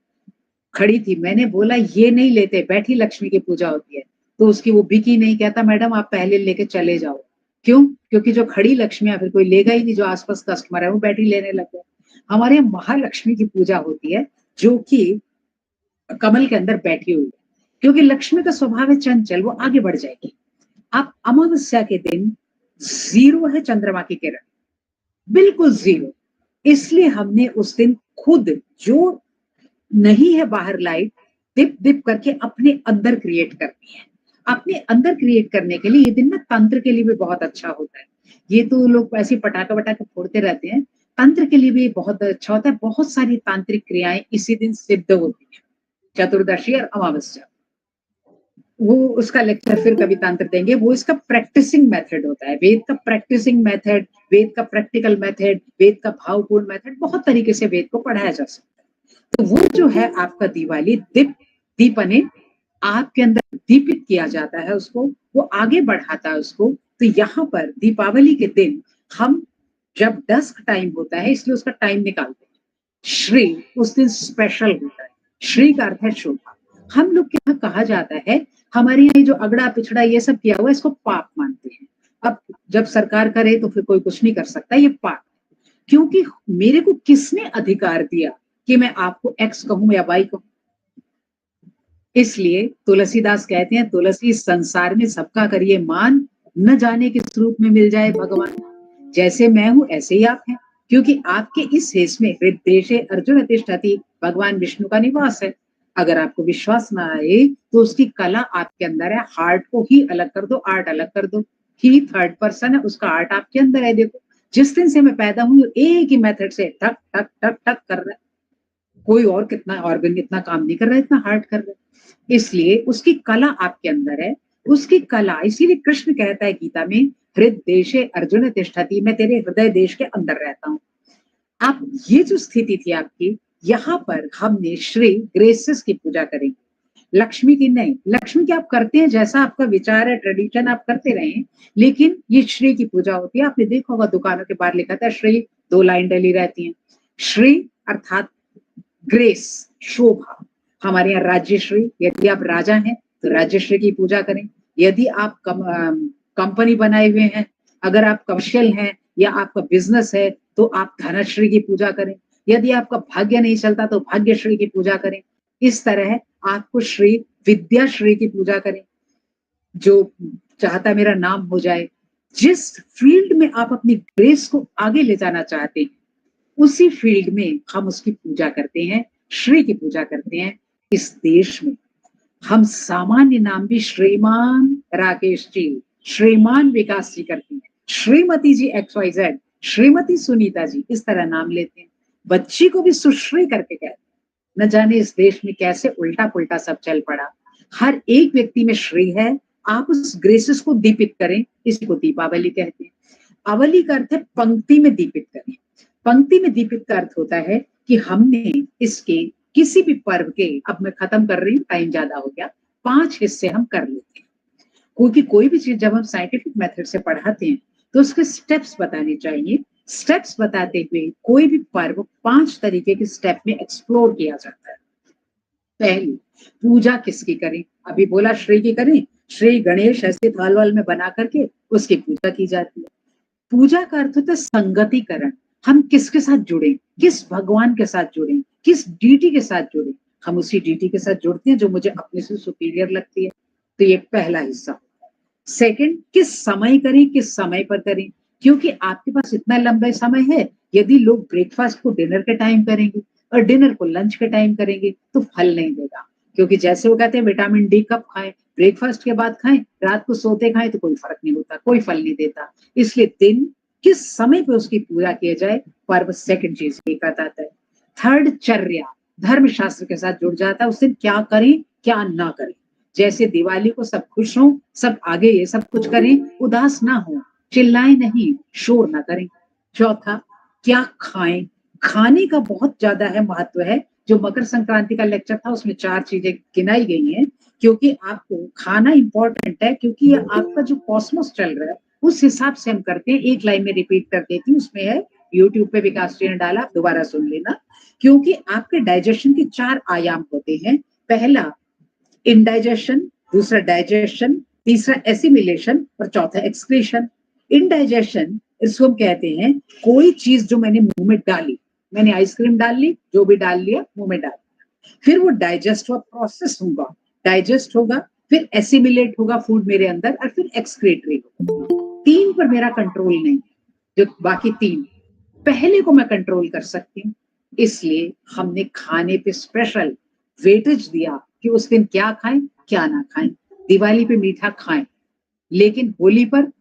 [SPEAKER 1] खड़ी थी, मैंने बोला ये नहीं लेते, बैठी लक्ष्मी की पूजा होती है। तो उसकी वो बिकी नहीं, कहता मैडम आप पहले लेके चले जाओ। क्यों? क्योंकि जो खड़ी लक्ष्मी फिर कोई लेगा ही नहीं, जो आसपास कस्टमर है वो बैठी लेने लग गए। हमारे यहाँ महालक्ष्मी की पूजा होती है, जो कि कमल के अंदर बैठी हुई है, क्योंकि लक्ष्मी का स्वभाव है चंचल, वो आगे बढ़ जाएगी। अब अमावस्या के दिन 0 है चंद्रमा की किरण, बिल्कुल 0। इसलिए हमने उस दिन खुद जो नहीं है बाहर लाइट, दिप दिप करके अपने अंदर क्रिएट करनी है। अपने अंदर क्रिएट करने के लिए ये दिन ना तंत्र के लिए भी बहुत अच्छा होता है। ये तो लोग ऐसे पटाखे वटाखे फोड़ते रहते हैं, तंत्र के लिए भी बहुत अच्छा होता है। बहुत सारी तांत्रिक क्रियाएं इसी दिन सिद्ध होती है। चतुर्दशी और अमावस्या, वो उसका लेक्चर फिर कभी तांत्र देंगे। वो इसका प्रैक्टिसिंग मेथड होता है, वेद का प्रैक्टिसिंग मेथड, वेद का प्रैक्टिकल मेथड, वेद का भावपूर्ण मेथड, बहुत तरीके से वेद को पढ़ाया जा सकता है। तो वो जो है आपका दिवाली दीपने आपके अंदर दीपित किया जाता है, उसको वो आगे बढ़ाता है उसको। तो यहाँ पर दीपावली के दिन हम जब डस्क टाइम होता है इसलिए उसका टाइम निकालते हैं। श्री उस दिन स्पेशल होता है, श्री का अर्थ है शोभा। हम लोग के यहाँ कहा जाता है, हमारे यहाँ जो अगड़ा पिछड़ा ये सब किया हुआ इसको पाप मानते हैं। अब जब सरकार करे तो फिर कोई कुछ नहीं कर सकता, ये पाप। क्योंकि मेरे को किसने अधिकार दिया कि मैं आपको एक्स कहूं या वाई कहूं? इसलिए तुलसीदास कहते हैं, तुलसी संसार में सबका करिए मान, न जाने किस रूप में मिल जाए भगवान। जैसे मैं हूं ऐसे ही आप हैं, क्योंकि आपके इस हेस में हृदय अर्जुन तिष्ठति भगवान विष्णु का निवास है। अगर आपको विश्वास ना आए तो उसकी कला आपके अंदर है। हार्ट को ही अलग कर दो, आर्ट अलग कर दो। ही थर्ड पर्सन है, उसका आर्ट आपके अंदर है। देखो, जिस दिन से मैं पैदा हुई एक ही मेथड से ठक ठक ठक ठक कर रहा है। कोई और कितना ऑर्गन इतना काम नहीं कर रहा है, इतना हार्ट कर रहा है। इसलिए उसकी कला आपके अंदर है, उसकी कला। इसीलिए कृष्ण कहता है गीता में, हृदय अर्जुन तिष्ठति, मैं तेरे हृदय देश के अंदर रहता हूँ। आप ये जो स्थिति थी आपकी, यहाँ पर हमने श्री ग्रेसेस की पूजा करेंगे, लक्ष्मी की नहीं। लक्ष्मी की आप करते हैं, जैसा आपका विचार है, ट्रेडिशन आप करते रहे, लेकिन ये श्री की पूजा होती है। आपने देखा होगा दुकानों के बाहर लिखा था श्री, 2 लाइन डली रहती है। श्री अर्थात ग्रेस, शोभा। हमारे यहाँ राज्यश्री, यदि आप राजा हैं तो राज्यश्री की पूजा करें। यदि आप कंपनी बनाए हुए हैं, अगर आप कमर्शियल हैं या आपका बिजनेस है तो आप धनश्री की पूजा करें। यदि आपका भाग्य नहीं चलता तो भाग्यश्री की पूजा करें। इस तरह आपको श्री विद्याश्री की पूजा करें, जो चाहता मेरा नाम हो जाए। जिस फील्ड में आप अपनी ग्रेस को आगे ले जाना चाहते हैं उसी फील्ड में हम उसकी पूजा करते हैं, श्री की पूजा करते हैं। इस देश में हम सामान्य नाम भी श्रीमान राकेश जी, श्रीमान विकास जी करते हैं, श्रीमती जी XYZ, श्रीमती सुनीता जी, इस तरह नाम लेते हैं। बच्ची को भी सुश्री करके कहते हैं। न जाने इस देश में कैसे उल्टा पुल्टा सब चल पड़ा। हर एक व्यक्ति में श्री है, आप उस ग्रेसेस को दीपित करें, इसी को दीपावली कहते हैं। अवली का अर्थ है पंक्ति में दीपित करें। पंक्ति में दीपित का अर्थ होता है कि हमने इसके किसी भी पर्व के, अब मैं खत्म कर रही हूँ, टाइम ज्यादा हो गया, 5 हिस्से हम कर लेते हैं। क्योंकि कोई भी चीज जब हम साइंटिफिक मेथड से पढ़ाते हैं तो उसके स्टेप्स बताने चाहिए। स्टेप्स बताते हुए कोई भी पर्व 5 तरीके के स्टेप में एक्सप्लोर किया जाता है। पहली, पूजा किसकी करें? अभी बोला श्री की करें। श्री गणेश ऐसे थाल वाल में बना करके उसकी पूजा की जाती है। पूजा का अर्थ होता है संगतिकरण। हम किसके साथ जुड़े, किस भगवान के साथ जुड़े, किस डीटी के साथ जुड़े। हम उसी डीटी के साथ जुड़ते हैं जो मुझे अपने से सुपीरियर लगती है। तो ये पहला हिस्सा। सेकंड, किस समय करें, किस समय पर करें, क्योंकि आपके पास इतना लंबा समय है। यदि लोग ब्रेकफास्ट को डिनर के टाइम करेंगे और डिनर को लंच के टाइम करेंगे तो फल नहीं देगा। क्योंकि जैसे वो कहते हैं विटामिन डी कब खाएं, ब्रेकफास्ट के बाद खाएं, रात को सोते खाएं, तो कोई फर्क नहीं होता, कोई फल नहीं देता। इसलिए दिन किस समय पे उसकी पूजा किया जाए, पर्व सेकंड चीज ये बताता है। थर्ड, चर्या, धर्म शास्त्र के साथ जुड़ जाता है। उस दिन क्या करें क्या ना करें। जैसे दिवाली को सब खुश हों, सब आगे ये सब कुछ करें, उदास ना हो, चिल्लाएं नहीं, शोर ना करें। चौथा, क्या खाएं। खाने का बहुत ज्यादा है महत्व है। जो मकर संक्रांति का लेक्चर था उसमें 4 चीजें गिनाई गई हैं, क्योंकि आपको खाना इंपॉर्टेंट है। क्योंकि ये आपका जो कॉस्मोस चल रहा है उस हिसाब से हम करते हैं। एक लाइन में रिपीट कर देती हूँ, उसमें है, यूट्यूब पे विकास जी ने डाला, दोबारा सुन लेना। क्योंकि आपके डाइजेशन के 4 आयाम होते हैं। पहला इंडाइजेशन, दूसरा डाइजेशन, तीसरा एसिमिलेशन और चौथा एक्सक्रीशन। इंडाइजेशन इसको हम कहते हैं कोई चीज जो मैंने मुंह में डाली, मैंने आइसक्रीम डाल ली, जो भी डाल लिया मुंह में डाल लिया, फिर वो डाइजेस्ट हुआ, प्रोसेस होगा, डाइजेस्ट होगा, फिर एसिमिलेट होगा फूड मेरे अंदर, और फिर एक्सक्रीटरी होगा। 3 पर मेरा कंट्रोल नहीं है। जो बाकी 3, पहले को मैं कंट्रोल कर सकती हूँ। इसलिए हमने खाने पे स्पेशल वेटेज दिया कि उस दिन क्या खाएं क्या ना खाएं। दिवाली पे मीठा खाएं, लेकिन होली पर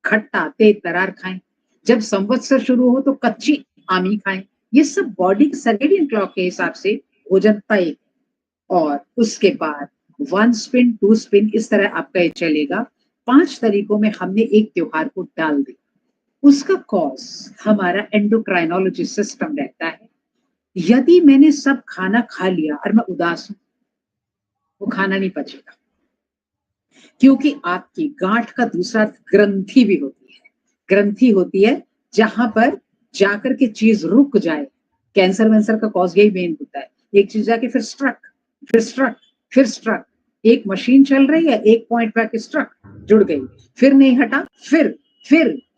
[SPEAKER 1] खट्टा तेज तरार खाएं। जब संवत्सर शुरू हो तो कच्ची आमी खाएं। ये सब बॉडी सर्केडियन क्लॉक के हिसाब से भोजन तय। और उसके बाद 1 स्पिन 2 स्पिन इस तरह आपका ये चलेगा। 5 तरीकों में हमने एक त्योहार को डाल दिया। उसका कॉज हमारा एंडोक्राइनोलॉजी सिस्टम रहता है। यदि मैंने सब खाना खा लिया और मैं उदास हूं, वो खाना नहीं पचेगा, क्योंकि आपकी गांठ का दूसरा ग्रंथि भी होती है। ग्रंथि होती है जहां पर जाकर के चीज रुक जाए। कैंसर वैंसर का कॉज यही मेन होता है। एक चीज जाके फिर स्ट्रक, फिर स्ट्रक, फिर स्ट्रक। एक मशीन चल रही है, एक पॉइंट पे स्ट्रक, जुड़ गई, फिर नहीं हटा, फिर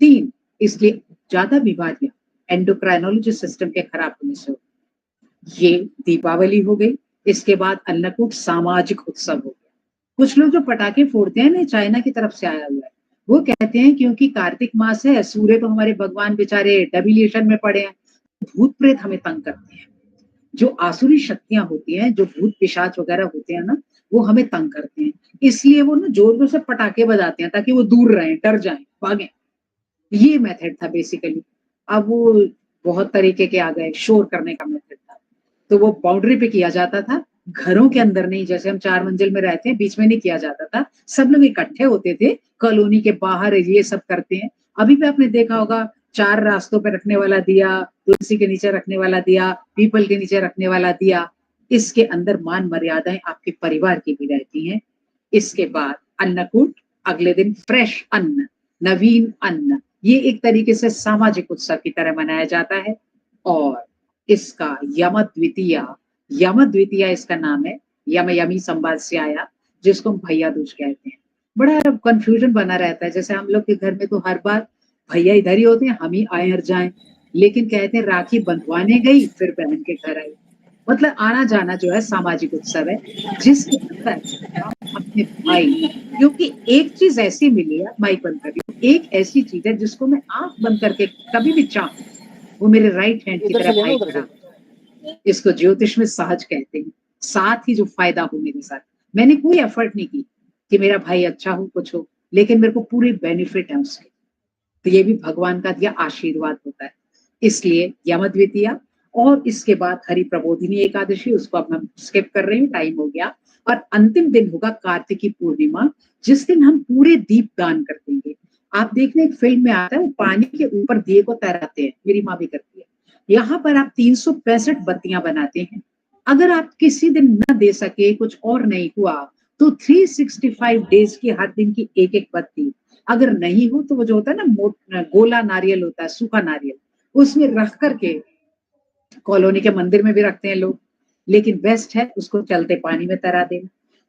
[SPEAKER 1] 3। इसलिए ज्यादा बीमारियां एंडोक्राइनोलॉजी सिस्टम के खराब होने से होती। ये दीपावली हो गई। इसके बाद अन्नकूट सामाजिक उत्सव हो गया। कुछ लोग जो पटाखे फोड़ते हैं ना, चाइना की तरफ से आया हुआ है। वो कहते हैं क्योंकि कार्तिक मास है, सूर्य तो हमारे भगवान बेचारे डेबिलेशन में पड़े हैं, भूत प्रेत हमें तंग करते हैं। जो आसुरी शक्तियां होती हैं, जो भूत पिशाच वगैरह होते हैं ना, वो हमें तंग करते हैं। इसलिए वो ना जोर जोर से पटाखे बजाते हैं ताकि वो दूर रहें, डर जाएं, भागें। ये मेथड था बेसिकली। अब वो बहुत तरीके के आ गए, शोर करने का मेथड था। तो वो बाउंड्री पे किया जाता था, घरों के अंदर नहीं। जैसे हम 4 मंजिल में रहते हैं, बीच में नहीं किया जाता था। सब लोग इकट्ठे होते थे, कॉलोनी के बाहर ये सब करते हैं। अभी भी आपने देखा होगा, 4 रास्तों पे रखने वाला दिया, तुलसी के नीचे रखने वाला दिया, पीपल के नीचे रखने वाला दिया। इसके अंदर मान मर्यादाएं आपके परिवार की भी रहती हैं। इसके बाद अन्नकूट, अगले दिन फ्रेश अन्न, नवीन अन्न। ये एक तरीके से सामाजिक उत्सव की तरह मनाया जाता है। और इसका यम द्वितीया, यम द्वितीया इसका नाम है, यम यमी संवाद से आया, जिसको हम भैया दूज कहते हैं। बड़ा कंफ्यूजन बना रहता है। जैसे हम लोग के घर में तो हर बार भैया इधर ही होते हैं, हम ही आए और जाएं। लेकिन कहते हैं राखी बंधवाने गई फिर बहन के घर आई। मतलब आना जाना जो है सामाजिक उत्सव है, जिसके अंदर हम अपने भाई, क्योंकि एक चीज ऐसी मिली है, माइक बंद कर रही हूँ, एक ऐसी चीज है जिसको मैं आंख बंद करके कभी भी चाहूं, वो मेरे राइट हैंड की तरह भाई खड़ा हो। इसको ज्योतिष में सहज कहते हैं। साथ ही जो फायदा हो मेरे साथ, मैंने कोई एफर्ट नहीं की कि मेरा भाई अच्छा हो, कुछ हो, लेकिन मेरे को पूरी बेनिफिट है उसके। तो ये भी भगवान का दिया आशीर्वाद होता है। इसलिए यम द्वितीया, और इसके बाद हरि प्रबोधिनी एकादशी, उसको अब हम स्किप कर रही हूँ, टाइम हो गया। और अंतिम दिन होगा कार्तिकी पूर्णिमा, जिस दिन हम पूरे दीप दान कर देंगे। आप देखने एक फिल्म में आता है, वो पानी के ऊपर दिए को तैराते हैं, मेरी माँ भी करती है। यहाँ पर आप 365 बत्तियां बनाते हैं। अगर आप किसी दिन न दे सके, कुछ और नहीं हुआ, तो 365 डेज की हर दिन की एक एक बत्ती, अगर नहीं हो तो वो जो होता है ना, गोला नारियल होता है, सूखा नारियल, उसमें रख करके, कॉलोनी के मंदिर में भी रखते हैं लोग, लेकिन बेस्ट है उसको चलते पानी में तैरा देना।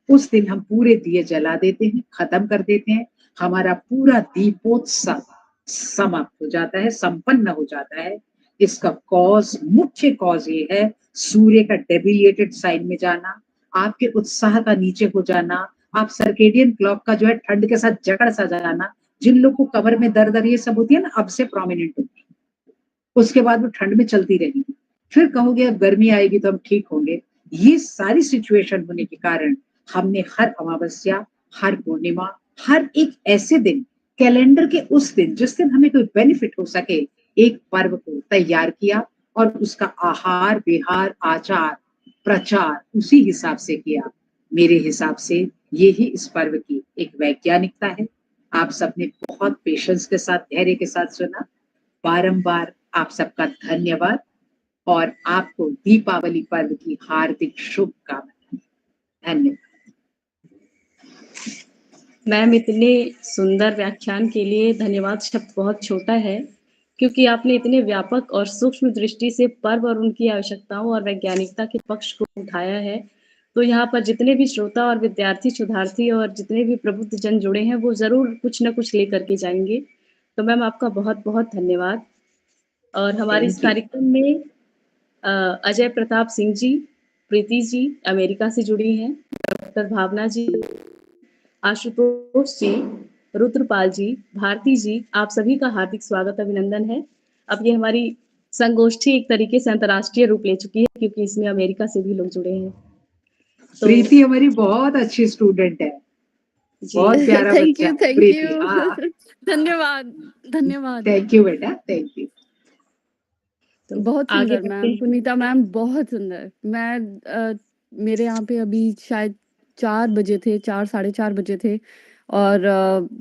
[SPEAKER 1] उस दिन हम पूरे दिए जला देते हैं, खत्म कर देते हैं। हमारा पूरा दीपोत्सव समाप्त हो जाता है, संपन्न हो जाता है। इसका कॉज, मुख्य कॉज ये है, सूर्य का डेबिलिएटेड साइन में जाना, आपके उत्साह का नीचे हो जाना, आप सर्केडियन क्लॉक का जो है ठंड के साथ जकड़ सा जाना। जिन लोग को कमर में दर्द ये सब होती है ना, अब से प्रोमिनेंट होती है। उसके बाद वो ठंड में चलती रहेगी, फिर कहोगे अब गर्मी आएगी तो हम ठीक होंगे। ये सारी सिचुएशन होने के कारण हमने हर अमावस्या, हर पूर्णिमा, हर एक ऐसे दिन, कैलेंडर के उस दिन जिस दिन हमें कोई बेनिफिट हो सके, एक पर्व को तैयार किया और उसका आहार विहार आचार प्रचार उसी हिसाब से किया। मेरे हिसाब से ये ही इस पर्व की एक वैज्ञानिकता है। आप सबने बहुत पेशेंस के साथ, धैर्य के साथ सुना। बारंबार आप सबका धन्यवाद, और आपको दीपावली पर्व की हार्दिक शुभकामनाएं। धन्यवाद।
[SPEAKER 3] मैम, इतने सुंदर व्याख्यान के लिए धन्यवाद शब्द बहुत छोटा है, क्योंकि आपने इतने व्यापक और सूक्ष्म दृष्टि से पर्व और उनकी आवश्यकताओं और वैज्ञानिकता के पक्ष को उठाया है। तो यहाँ पर जितने भी श्रोता और विद्यार्थी, शोधार्थी और जितने भी प्रबुद्ध जन जुड़े हैं, वो ज़रूर कुछ न कुछ लेकर के जाएंगे। तो मैम, आपका बहुत बहुत धन्यवाद। और हमारे इस कार्यक्रम में अजय प्रताप सिंह जी, प्रीति जी अमेरिका से जुड़ी हैं, डॉक्टर भावना जी, आशुतोष जी, रुद्रपाल जी, भारती जी, आप सभी का हार्दिक स्वागत अभिनंदन है। अब ये हमारी संगोष्ठी एक तरीके से अंतर्राष्ट्रीय रूप ले चुकी है, क्योंकि इसमें अमेरिका से भी लोग जुड़े हैं।
[SPEAKER 1] तो प्रीति हमारी बहुत अच्छी स्टूडेंट है, बहुत प्यारा बच्चा है प्रीति। हाँ,
[SPEAKER 4] धन्यवाद धन्यवाद।
[SPEAKER 1] थैंक यू बेटा, थैंक यू।
[SPEAKER 4] तो बहुत सुंदर मैम, पुनीता मैम बहुत सुंदर। मैं मेरे यहाँ पे अभी शायद 4 बजे थे, 4 साढ़े 4 बजे थे और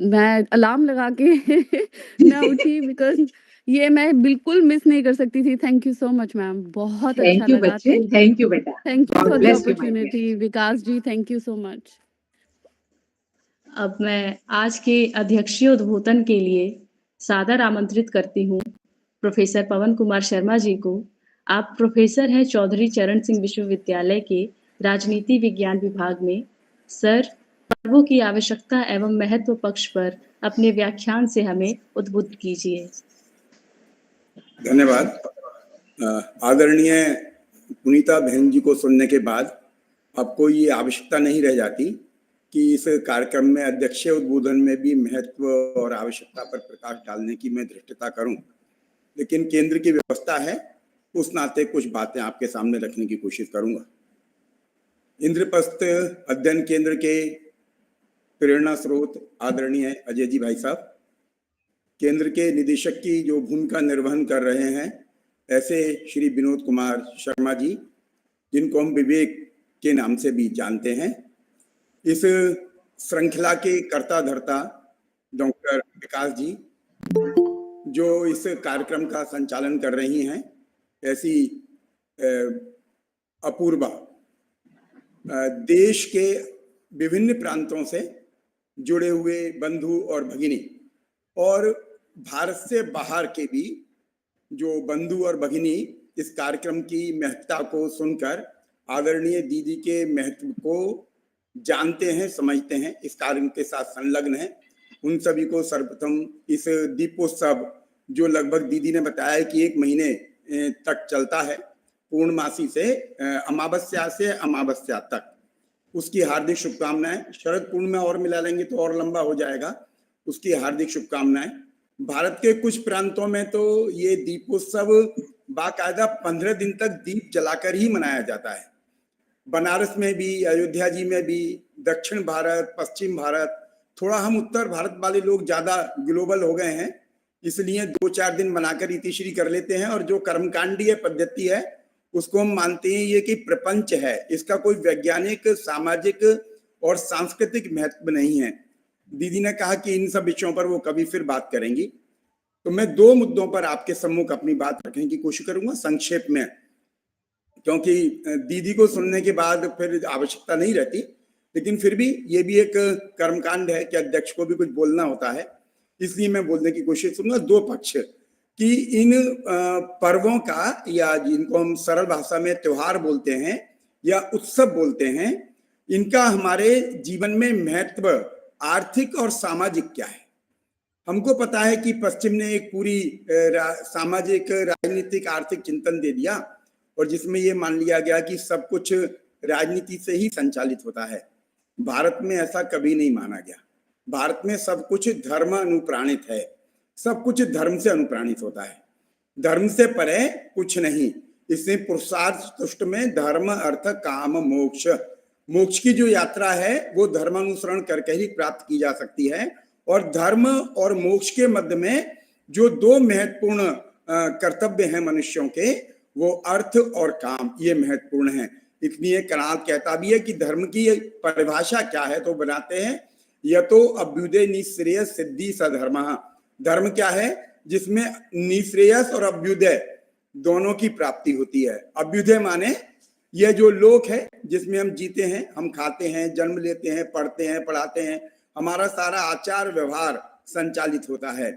[SPEAKER 4] मैं अलार्म लगा के मैं उठी बिकॉज़ ये मैं बिल्कुल मिस नहीं कर सकती थी। Thank you so much ma'am, बहुत अच्छा
[SPEAKER 1] थैंक यू
[SPEAKER 4] लगा।
[SPEAKER 1] बच्चे, थैंक यू बेटा।
[SPEAKER 4] Thank you
[SPEAKER 1] God
[SPEAKER 4] for the
[SPEAKER 1] bless you my dear.
[SPEAKER 4] Opportunity Vikas ji, thank you so much.
[SPEAKER 3] अब मैं आज के अध्यक्षीय उद्बोधन के लिए सादर आमंत्रित करती हूँ प्रोफेसर पवन कुमार शर्मा जी को। आप प्रोफेसर हैं चौधरी चरण सिंह विश्वविद्यालय के राजनीति विज्ञान विभाग में। सर, पर्वों की आवश्यकता एवं महत्व पक्ष पर अपने व्याख्यान से हमें उद्बुद्ध कीजिए।
[SPEAKER 5] धन्यवाद। आदरणीय पुनीता बहन जी को सुनने के बाद आपको ये आवश्यकता नहीं रह जाती कि इस कार्यक्रम में अध्यक्षीय उद्बोधन में भी महत्व और आवश्यकता पर प्रकाश डालने की मैं धृष्टता करूं, लेकिन केंद्र की व्यवस्था है, उस नाते कुछ बातें आपके सामने रखने की कोशिश करूंगा। इंद्रप्रस्थ अध्ययन केंद्र के प्रेरणा स्रोत आदरणीय अजय जी भाई साहब, केंद्र के निदेशक की जो भूमिका निर्वहन कर रहे हैं ऐसे श्री विनोद कुमार शर्मा जी, जिनको हम विवेक के नाम से भी जानते हैं, इस श्रृंखला के कर्ता धर्ता डॉक्टर विकास जी, जो इस कार्यक्रम का संचालन कर रही हैं, ऐसी अपूर्वा देश के विभिन्न प्रांतों से जुड़े हुए बंधु और भगिनी और भारत से बाहर के भी जो बंधु और भगिनी इस कार्यक्रम की महत्ता को सुनकर आदरणीय दीदी के महत्व को जानते हैं, समझते हैं, इस कार्य के साथ संलग्न हैं, उन सभी को सर्वप्रथम इस दीपोत्सव जो लगभग दीदी ने बताया कि 1 महीने तक चलता है, पूर्णमासी से अमावस्या से अमावस्या तक, उसकी हार्दिक शुभकामनाएं। शरद पूर्णिमा और मिला लेंगे तो और लंबा हो जाएगा, उसकी हार्दिक शुभकामनाएं। भारत के कुछ प्रांतों में तो ये दीपोत्सव बाकायदा 15 दिन तक दीप जलाकर ही मनाया जाता है। बनारस में भी, अयोध्या जी में भी, दक्षिण भारत, पश्चिम भारत, थोड़ा हम उत्तर भारत वाले लोग ज्यादा ग्लोबल हो गए हैं, इसलिए 2-4 दिन बनाकर इतिश्री कर लेते हैं, और जो कर्मकांडीय पद्धति है उसको हम मानते हैं ये कि प्रपंच है, इसका कोई वैज्ञानिक, सामाजिक और सांस्कृतिक महत्व नहीं है। दीदी ने कहा कि इन सब विषयों पर वो कभी फिर बात करेंगी, तो मैं 2 मुद्दों पर आपके सम्मुख अपनी बात रखने की कोशिश करूंगा संक्षेप में, क्योंकि दीदी को सुनने के बाद फिर आवश्यकता नहीं रहती, लेकिन फिर भी ये भी एक कर्मकांड है कि अध्यक्ष को भी कुछ बोलना होता है, इसलिए मैं बोलने की कोशिश करूंगा। 2 पक्ष कि इन पर्वों का, या जिनको हम सरल भाषा में त्योहार बोलते हैं या उत्सव बोलते हैं, इनका हमारे जीवन में महत्व आर्थिक और सामाजिक क्या है। हमको पता है कि पश्चिम ने एक पूरी सामाजिक, राजनीतिक, आर्थिक चिंतन दे दिया, और जिसमें ये मान लिया गया कि सब कुछ राजनीति से ही संचालित होता है। भारत में ऐसा कभी नहीं माना गया। भारत में सब कुछ धर्म अनुप्राणित है, सब कुछ धर्म से अनुप्राणित होता है, धर्म से परे कुछ नहीं। इसमें पुरुषार्थ तुष्ट में धर्म, अर्थ, काम, मोक्ष, मोक्ष की जो यात्रा है वो धर्मानुसरण करके ही प्राप्त की जा सकती है, और धर्म और मोक्ष के मध्य में जो 2 महत्वपूर्ण कर्तव्य हैं मनुष्यों के, वो अर्थ और काम, ये महत्वपूर्ण है। इसलिए कणाद कहता भी है कि धर्म की परिभाषा क्या है, तो बनाते हैं यतो अभ्युदय निःश्रेयस सिद्धि सधर्मः। धर्म क्या है? जिसमें निःश्रेयस और अभ्युदय दोनों की प्राप्ति होती है। अभ्युदय माने यह जो लोक है जिसमें हम जीते हैं, हम खाते हैं, जन्म लेते हैं, पढ़ते हैं, पढ़ाते हैं, हमारा सारा आचार व्यवहार संचालित होता है,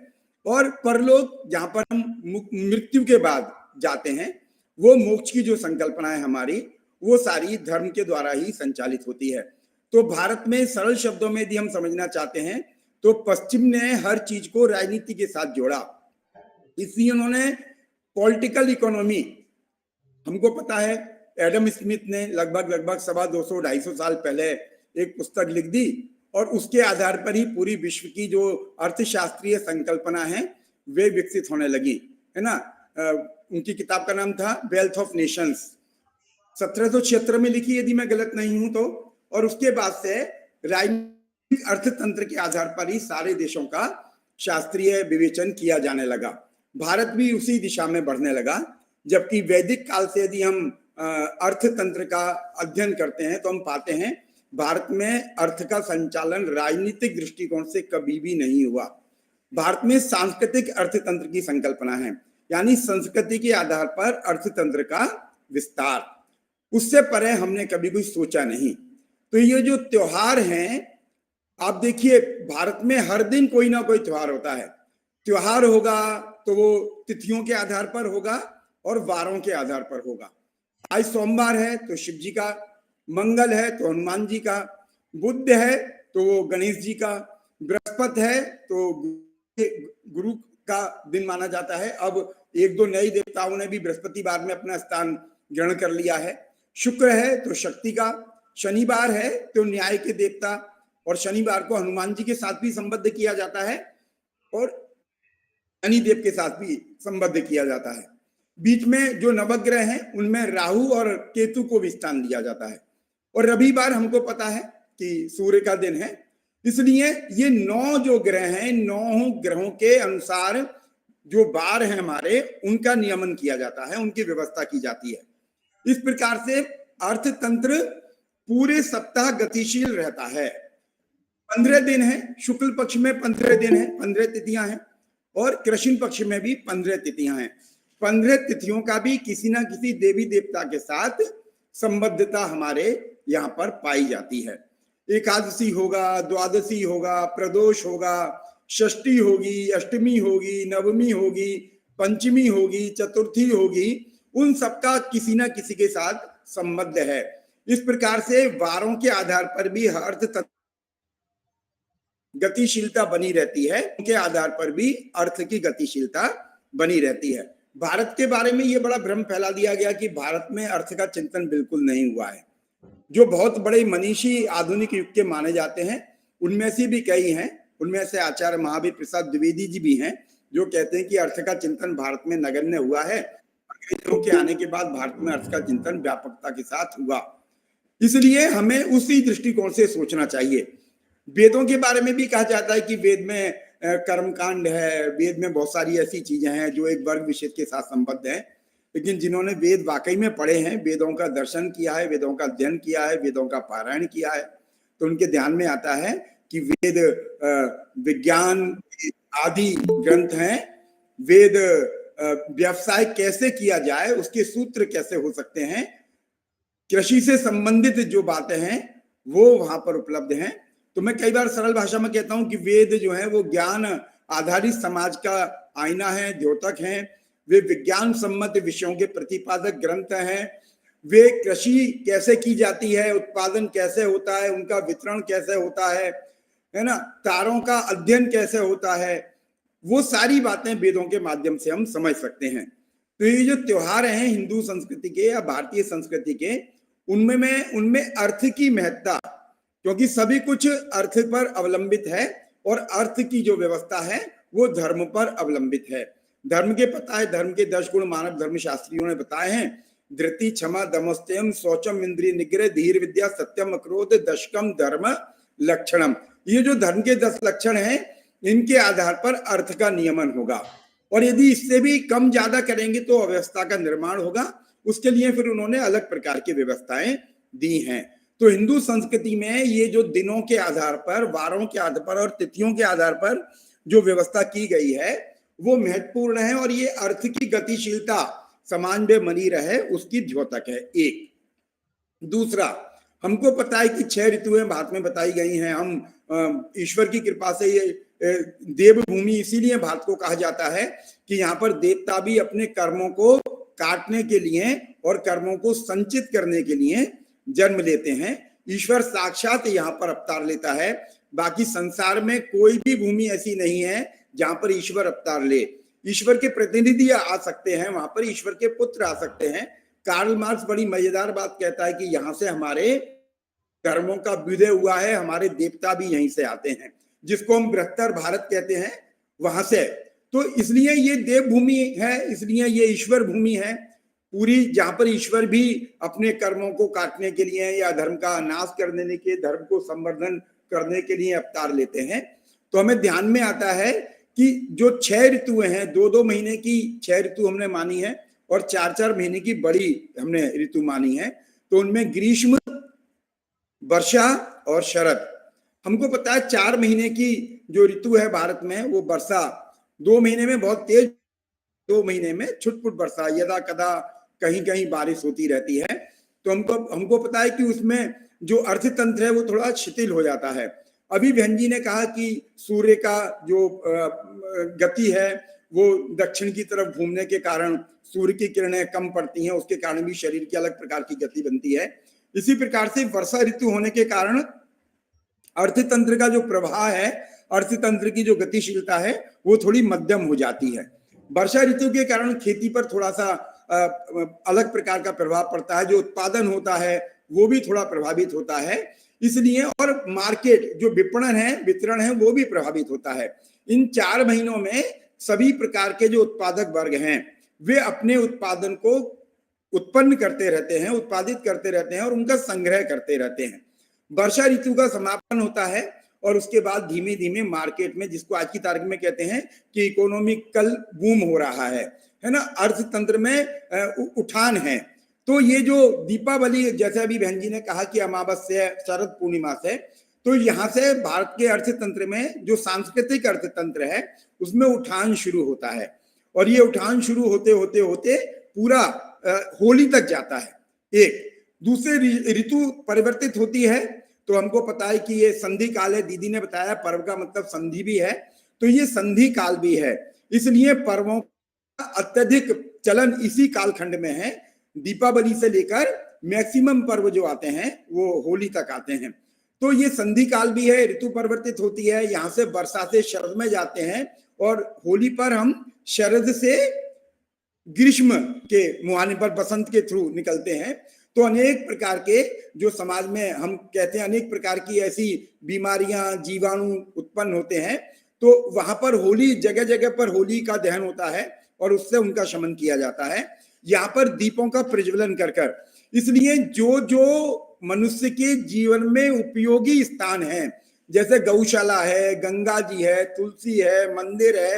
[SPEAKER 5] और परलोक जहां पर हम मृत्यु के बाद जाते हैं, वो मोक्ष की जो संकल्पना है हमारी, वो सारी धर्म के द्वारा ही संचालित होती है। तो भारत में सरल शब्दों में यदि हम समझना चाहते हैं तो पश्चिम ने हर चीज को राजनीति के साथ जोड़ा, इसलिए उन्होंने पॉलिटिकल इकोनॉमी, हमको पता है एडम स्मिथ ने लगभग 250-250 साल पहले एक पुस्तक लिख दी, और उसके आधार पर ही पूरी विश्व की जो अर्थशास्त्रीय संकल्पना है वे विकसित होने लगी, है ना। उनकी किताब का नाम था वेल्थ ऑफ नेशंस, 1776 में लिखी यदि मैं गलत नहीं हूं तो, और उसके बाद से राजनीतिक अर्थतंत्र के आधार पर ही सारे देशों का शास्त्रीय विवेचन किया जाने लगा। भारत भी उसी दिशा में बढ़ने लगा, जबकि वैदिक काल से यदि हम अर्थतंत्र का अध्ययन करते हैं तो हम पाते हैं भारत में अर्थ का संचालन राजनीतिक दृष्टिकोण से कभी भी नहीं हुआ। भारत में सांस्कृतिक अर्थतंत्र की संकल्पना है, यानी संस्कृति के आधार पर अर्थतंत्र का विस्तार। उससे परे हमने कभी कुछ सोचा नहीं। तो ये जो त्योहार हैं, आप देखिए भारत में हर दिन कोई ना कोई त्योहार होता है। त्योहार होगा तो वो तिथियों के आधार पर होगा और वारों के आधार पर होगा। आज सोमवार है तो शिव जी का, मंगल है तो हनुमान जी का, बुध है तो वो गणेश जी का, बृहस्पति है तो गुरु का दिन माना जाता है। अब एक दो नए देवताओं ने भी बृहस्पतिवार में अपना स्थान ग्रहण कर लिया है। शुक्र है तो शक्ति का, शनिवार है तो न्याय के देवता, और शनिवार को हनुमान जी के साथ भी संबद्ध किया जाता है और शनिदेव के साथ भी संबद्ध किया जाता है। बीच में जो नवग्रह हैं उनमें राहु और केतु को भी स्थान दिया जाता है। और रविवार हमको पता है कि सूर्य का दिन है, इसलिए ये 9 जो ग्रह हैं, 9 ग्रहों के अनुसार जो वार हैं हमारे, उनका नियमन किया जाता है, उनकी व्यवस्था की जाती है। इस प्रकार से अर्थतंत्र पूरे सप्ताह गतिशील रहता है। 15 दिन है, शुक्ल पक्ष में 15 दिन है, 15 तिथियां हैं, और कृष्ण पक्ष में भी 15 तिथियां हैं। 15 तिथियों का भी किसी ना किसी देवी देवता के साथ संबद्धता हमारे यहाँ पर पाई जाती है। एकादशी होगा, द्वादशी होगा, प्रदोष होगा, षष्ठी होगी, अष्टमी होगी, नवमी होगी, पंचमी होगी, चतुर्थी होगी, उन सबका किसी ना किसी के साथ संबद्ध है। इस प्रकार से वारों के आधार पर भी अर्थतंत्र गतिशीलता बनी रहती है, उनके आधार पर भी अर्थ की गतिशीलता बनी रहती है। भारत के बारे में ये बड़ा भ्रम फैला दिया गया कि भारत में अर्थ का चिंतन बिल्कुल नहीं हुआ है। जो बहुत बड़े मनीषी आधुनिक युग के माने जाते हैं, उनमें से भी कई हैं, उनमें से आचार्य महावीर प्रसाद द्विवेदी जी भी हैं, जो कहते हैं कि अर्थ का चिंतन भारत में नगण्य हुआ है। अंग्रेजों के आने के बाद भारत में अर्थ का चिंतन व्यापकता के साथ हुआ। इसलिए हमें उसी दृष्टिकोण से सोचना चाहिए। वेदों के बारे में भी कहा जाता है कि वेद में कर्मकांड है, वेद में बहुत सारी ऐसी चीजें हैं जो एक वर्ग विशेष के साथ संबद्ध हैं। लेकिन जिन्होंने वेद वाकई में पढ़े हैं, वेदों का दर्शन किया है, वेदों का अध्ययन किया है, वेदों का पारायण किया है, तो उनके ध्यान में आता है कि वेद विज्ञान आदि ग्रंथ हैं। वेद व्यवसाय कैसे किया जाए, उसके सूत्र कैसे हो सकते हैं, कृषि से संबंधित जो बातें हैं वो वहां पर उपलब्ध हैं। तो मैं कई बार सरल भाषा में कहता हूं कि वेद जो है वो ज्ञान आधारित समाज का आईना है, द्योतक है। वे विज्ञान सम्मत विषयों के प्रतिपादक ग्रंथ हैं। वे कृषि कैसे की जाती है, उत्पादन कैसे होता है, उनका वितरण कैसे होता है ना, तारों का अध्ययन कैसे होता है, वो सारी बातें वेदों के माध्यम से हम समझ सकते हैं। तो ये जो त्योहार हैं हिंदू संस्कृति के या भारतीय संस्कृति के, उनमें अर्थ की महत्ता, क्योंकि सभी कुछ अर्थ पर अवलंबित है और अर्थ की जो व्यवस्था है वो धर्म पर अवलंबित है। धर्म के पता है, धर्म के 10 गुण मानव धर्म शास्त्रियों ने बताए हैं। धृति, क्षमा, दमस्त्यम, शौचम, इंद्रिय निग्रह, धीर, विद्या, सत्यम, अक्रोध, दशकम, धर्म लक्षणम। ये जो धर्म के 10 लक्षण हैं, इनके आधार पर अर्थ का नियमन होगा। और यदि इससे भी कम ज्यादा करेंगे तो अव्यवस्था का निर्माण होगा। उसके लिए फिर उन्होंने अलग प्रकार की व्यवस्थाएं दी हैं। तो हिंदू संस्कृति में ये जो दिनों के आधार पर, वारों के आधार पर और तिथियों के आधार पर जो व्यवस्था की गई है वो महत्वपूर्ण है, और ये अर्थ की गतिशीलता समाज में बनी रहे उसकी द्योतक है। एक दूसरा, हमको पता है कि 6 ऋतुएं भारत में बताई गई हैं। हम ईश्वर की कृपा से ये देवभूमि इसीलिए भारत को कहा जाता है कि यहाँ पर देवता भी अपने कर्मों को काटने के लिए और कर्मों को संचित करने के लिए जन्म लेते हैं। ईश्वर साक्षात यहाँ पर अवतार लेता है। बाकी संसार में कोई भी भूमि ऐसी नहीं है जहां पर ईश्वर अवतार ले। ईश्वर के प्रतिनिधि आ सकते हैं, वहां पर ईश्वर के पुत्र आ सकते हैं। कार्ल मार्क्स बड़ी मजेदार बात कहता है कि यहाँ से हमारे कर्मों का विदय हुआ है, हमारे देवता भी यहीं से आते हैं, जिसको हम बृहत्तर भारत कहते हैं, वहां से। तो इसलिए ये देवभूमि है, इसलिए ये ईश्वर भूमि है पूरी, जहां पर ईश्वर भी अपने कर्मों को काटने के लिए या धर्म का नाश कर देने के, धर्म को संवर्धन करने के लिए अवतार लेते हैं। तो हमें ध्यान में आता है कि जो 6 ऋतुएं हैं, 2-2 महीने की 6 ऋतु हमने मानी है, और 4-4 महीने की बड़ी हमने ऋतु मानी है। तो उनमें ग्रीष्म, वर्षा और शरद, हमको पता है 4 महीने की जो ऋतु है भारत में वो वर्षा, 2 महीने में बहुत तेज, 2 महीने में छुटपुट वर्षा, यदा कदा कहीं कहीं बारिश होती रहती है। तो हमको पता है कि उसमें जो अर्थतंत्र है वो थोड़ा शिथिल हो जाता है। अभी बहन जी ने कहा कि सूर्य का जो गति है वो दक्षिण की तरफ घूमने के कारण सूर्य की किरणें कम पड़ती हैं, उसके कारण भी शरीर की अलग प्रकार की गति बनती है। इसी प्रकार से वर्षा ऋतु होने के कारण अर्थतंत्र का जो प्रवाह है, अर्थतंत्र की जो गतिशीलता है वो थोड़ी मध्यम हो जाती है। वर्षा ऋतु के कारण खेती पर थोड़ा सा अलग प्रकार का प्रभाव पड़ता है, जो उत्पादन होता है वो भी थोड़ा प्रभावित होता है। इसलिए और मार्केट जो विपणन है, वितरण है, वो भी प्रभावित होता है। इन 4 महीनों में सभी प्रकार के जो उत्पादक वर्ग हैं वे अपने उत्पादन को उत्पन्न करते रहते हैं, उत्पादित करते रहते हैं और उनका संग्रह करते रहते हैं। वर्षा ऋतु का समापन होता है और उसके बाद धीमे धीमे मार्केट में, जिसको आज की तारीख में कहते हैं कि इकोनॉमिकल बूम हो रहा है ना, अर्थतंत्र में उठान है। तो ये जो दीपावली, जैसे अभी बहन जी ने कहा कि अमावस्या, शरद पूर्णिमा से, तो यहाँ से भारत के अर्थतंत्र में जो सांस्कृतिक अर्थतंत्र है उसमें उठान शुरू होता है। और ये उठान शुरू होते होते होते पूरा होली तक जाता है। एक दूसरे ऋतु परिवर्तित होती है, तो हमको पता है कि ये संधि काल है। दीदी ने बताया पर्व का मतलब संधि भी है, तो ये संधि काल भी है। इसलिए पर्वों का अत्यधिक चलन इसी कालखंड में है। दीपावली से लेकर मैक्सिमम पर्व जो आते हैं वो होली तक आते हैं। तो ये संधि काल भी है, ऋतु परिवर्तित होती है। यहाँ से वर्षा से शरद में जाते हैं और होली पर हम शरद से ग्रीष्म के मुहाने पर वसंत के थ्रू निकलते हैं। तो अनेक प्रकार के जो समाज में हम कहते हैं अनेक प्रकार की ऐसी बीमारियां, जीवाणु उत्पन्न होते हैं, तो वहां पर होली, जगह जगह पर होली का दहन होता है और उससे उनका शमन किया जाता है। यहाँ पर दीपों का प्रज्वलन कर कर, इसलिए जो जो मनुष्य के जीवन में उपयोगी स्थान है, जैसे गौशाला है, गंगा जी है, तुलसी है, मंदिर है,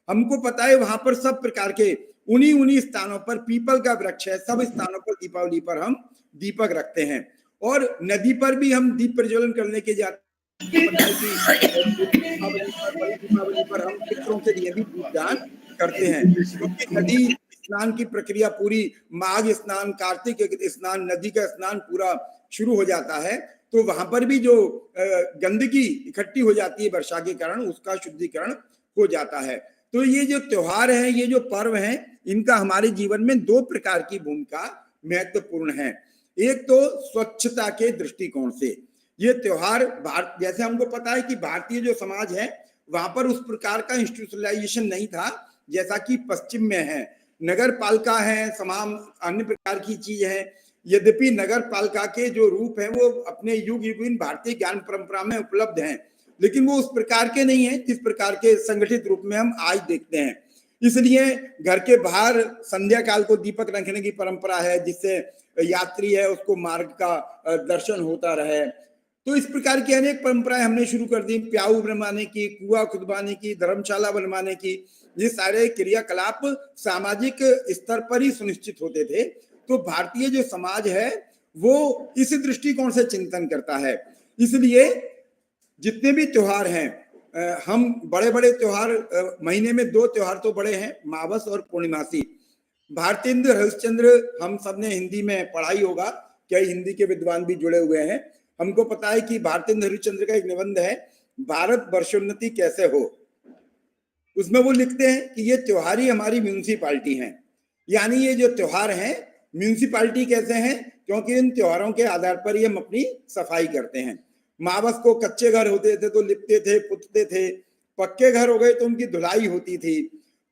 [SPEAKER 5] हमको पता है वहां पर सब प्रकार के उन्हीं स्थानों पर, पीपल का वृक्ष है, सब स्थानों पर दीपावली पर हम दीपक रखते हैं। और नदी पर भी हम दीप प्रज्वलन करने के जाते हैं। दीपावली पर हम पितरों के लिए भी दीपदान करते हैं, क्योंकि नदी स्नान की प्रक्रिया पूरी, माघ स्नान, कार्तिक स्नान, नदी का स्नान पूरा शुरू हो जाता है। तो वहां पर भी जो गंदगी इकट्ठी हो जाती है वर्षा के कारण, उसका शुद्धिकरण हो जाता है। तो ये जो त्योहार है, ये जो पर्व है, इनका हमारे जीवन में 2 प्रकार की भूमिका महत्वपूर्ण है। एक तो स्वच्छता के दृष्टिकोण से ये त्योहार, भारत जैसे हमको पता है कि भारतीय जो समाज है वहां पर उस प्रकार का इंस्टीट्यूशनलाइजेशन नहीं था जैसा कि पश्चिम में है। नगर पालिका है, तमाम अन्य प्रकार की चीज है। यद्यपि नगर पालिका के जो रूप है वो अपने युग युगीन भारतीय ज्ञान परंपरा में उपलब्ध हैं, लेकिन वो उस प्रकार के नहीं है जिस प्रकार के संगठित रूप में हम आज देखते हैं। इसलिए घर के बाहर संध्या काल को दीपक रखने की परंपरा है, जिससे यात्री है उसको मार्ग का दर्शन होता रहे। तो इस प्रकार की अनेक परंपराएं हमने शुरू कर दी, प्याऊ बनवाने की, कुआं खुदवाने की, धर्मशाला बनवाने की। ये सारे क्रियाकलाप सामाजिक स्तर पर ही सुनिश्चित होते थे। तो भारतीय जो समाज है वो इस दृष्टिकोण से चिंतन करता है। इसलिए जितने भी त्योहार हैं, हम बड़े बड़े त्योहार, महीने में 2 त्योहार तो बड़े हैं, मावस और पूर्णिमासी। भारतेंद्र हरिश्चंद्र, हम सब ने हिंदी में पढ़ाई होगा, कई हिंदी के विद्वान भी जुड़े हुए हैं। हमको पता है कि भारतेंद्र हरिश्चंद्र का एक निबंध है, भारत वर्षोन्नति कैसे हो। उसमें वो लिखते हैं कि ये त्योहार ही हमारी म्यूनिसिपालिटी हैं, यानी ये जो त्योहार हैं म्यूनिसिपालिटी कैसे हैं, क्योंकि इन त्योहारों के आधार पर ही हम अपनी सफाई करते हैं। मावस को कच्चे घर होते थे तो लिपते थे, पुतते थे, पक्के घर हो गए तो उनकी धुलाई होती थी।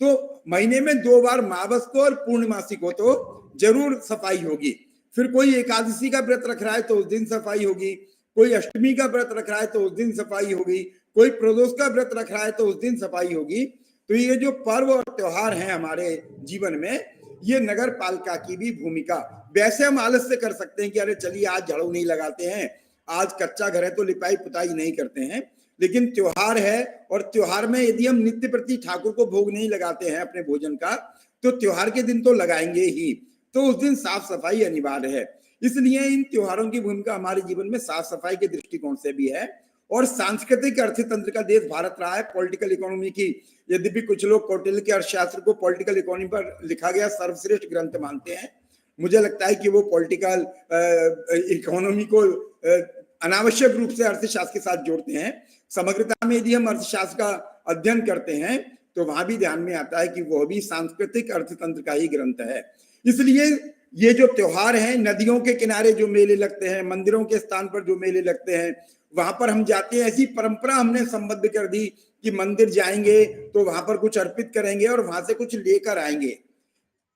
[SPEAKER 5] तो महीने में 2 बार, मावस को और पूर्णिमासी को तो जरूर सफाई होगी। फिर कोई एकादशी का व्रत रख रहा है तो उस दिन सफाई होगी, कोई अष्टमी का व्रत रख रहा है तो उस दिन सफाई होगी, कोई प्रदोष का व्रत रख रहा है तो उस दिन सफाई होगी। तो ये जो पर्व और त्योहार हैं हमारे जीवन में, ये नगर पालिका की भी भूमिका। वैसे हम आलस से कर सकते हैं कि अरे चलिए आज झाड़ू नहीं लगाते हैं, आज कच्चा घर है तो लिपाई पुताई नहीं करते हैं, लेकिन त्योहार है और त्योहार में यदि हम नित्य प्रति ठाकुर को भोग नहीं लगाते हैं अपने भोजन का, तो त्योहार के दिन तो लगाएंगे ही, तो उस दिन साफ सफाई अनिवार्य है। इसलिए इन त्योहारों की भूमिका हमारे जीवन में साफ सफाई के दृष्टिकोण से भी है। और सांस्कृतिक अर्थतंत्र का देश भारत रहा है। पॉलिटिकल इकोनॉमी की, यद्यपि कुछ लोग कौटिल्य के अर्थशास्त्र को पॉलिटिकल इकोनॉमी पर लिखा गया सर्वश्रेष्ठ ग्रंथ मानते हैं, मुझे लगता है कि वो पॉलिटिकल इकोनॉमी को अनावश्यक रूप से अर्थशास्त्र के साथ जोड़ते हैं। समग्रता में यदि हम अर्थशास्त्र का अध्ययन करते हैं तो वहां भी ध्यान में आता है कि वह भी सांस्कृतिक अर्थतंत्र का ही ग्रंथ है। इसलिए ये जो त्योहार हैं, नदियों के किनारे जो मेले लगते हैं, मंदिरों के स्थान पर जो मेले लगते हैं, वहां पर हम जाते हैं, ऐसी परंपरा हमने संबद्ध कर दी कि मंदिर जाएंगे तो वहां पर कुछ अर्पित करेंगे और वहां से कुछ लेकर आएंगे।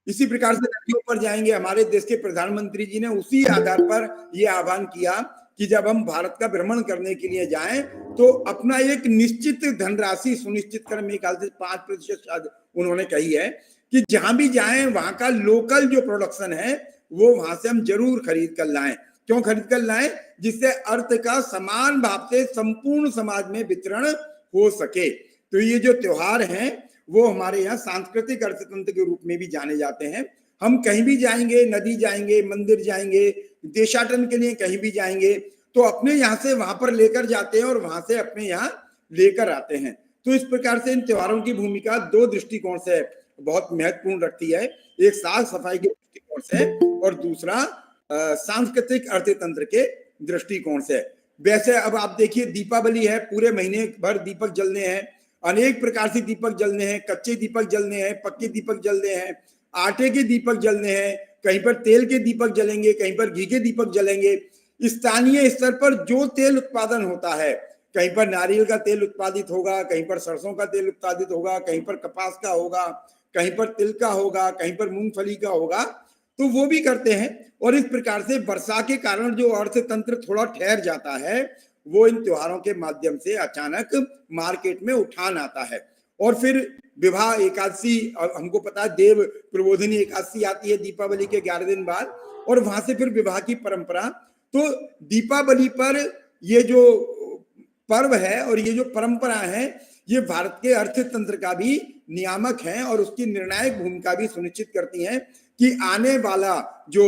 [SPEAKER 5] इसी प्रकार से नदियों पर जाएंगे। हमारे देश के प्रधानमंत्री जी ने उसी आधार पर यह आह्वान किया कि जब हम भारत का भ्रमण करने के लिए जाएं तो अपना एक निश्चित धनराशि सुनिश्चित करें। मेरे ख्याल से 5% शायद उन्होंने कही है कि जहां भी जाएं वहां का लोकल जो प्रोडक्शन है वो वहां से हम जरूर खरीद कर लाएं। क्यों खरीद कर लाएं? जिससे अर्थ का समान भाव से संपूर्ण समाज में वितरण हो सके। तो ये जो त्योहार हैं वो हमारे यहाँ सांस्कृतिक अर्थतंत्र के रूप में भी जाने जाते हैं। हम कहीं भी जाएंगे, नदी जाएंगे, मंदिर जाएंगे, देशाटन के लिए कहीं भी जाएंगे तो अपने यहाँ से वहां पर लेकर जाते हैं और वहां से अपने यहाँ लेकर आते हैं। तो इस प्रकार से इन त्योहारों की भूमिका दो दृष्टिकोण से बहुत महत्वपूर्ण रखती है। एक साफ सफाई के दृष्टिकोण से और दूसरा सांस्कृतिक अर्थतंत्र के दृष्टिकोण से। वैसे अब आप देखिए दीपावली है, पूरे महीने भर दीपक जलने हैं, अनेक प्रकार से दीपक जलने हैं, कच्चे दीपक जलने हैं, पक्के दीपक जलने हैं, आटे के दीपक जलने हैं, कहीं पर तेल के दीपक जलेंगे, कहीं पर घी के दीपक जलेंगे। स्थानीय स्तर पर जो तेल उत्पादन होता है, कहीं पर नारियल का तेल उत्पादित होगा, कहीं पर सरसों का तेल उत्पादित होगा, कहीं पर कपास का होगा, कहीं पर तिल का होगा, कहीं पर मूंगफली का होगा, तो वो भी करते हैं। और इस प्रकार से वर्षा के कारण जो अर्थतंत्र थोड़ा ठहर जाता है वो इन त्योहारों के माध्यम से अचानक मार्केट में उठान आता है। और फिर विवाह एकादशी, हमको पता है देव प्रबोधिनी एकादशी आती है दीपावली के 11 दिन बाद, और वहां से फिर विवाह की परंपरा। तो दीपावली पर ये जो पर्व है और ये जो परंपरा है ये भारत के अर्थतंत्र का भी नियामक है और उसकी निर्णायक भूमिका भी सुनिश्चित करती है कि आने वाला जो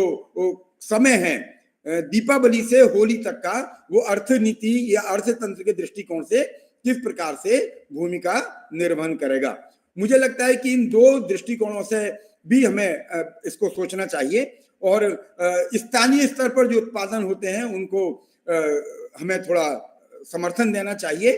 [SPEAKER 5] समय है दीपावली से होली तक का, वो अर्थनीति या अर्थतंत्र के दृष्टिकोण से किस प्रकार से भूमिका निर्वहन करेगा। मुझे लगता है कि इन दो दृष्टिकोणों से भी हमें इसको सोचना चाहिए और स्थानीय स्तर पर जो उत्पादन होते हैं उनको हमें थोड़ा समर्थन देना चाहिए।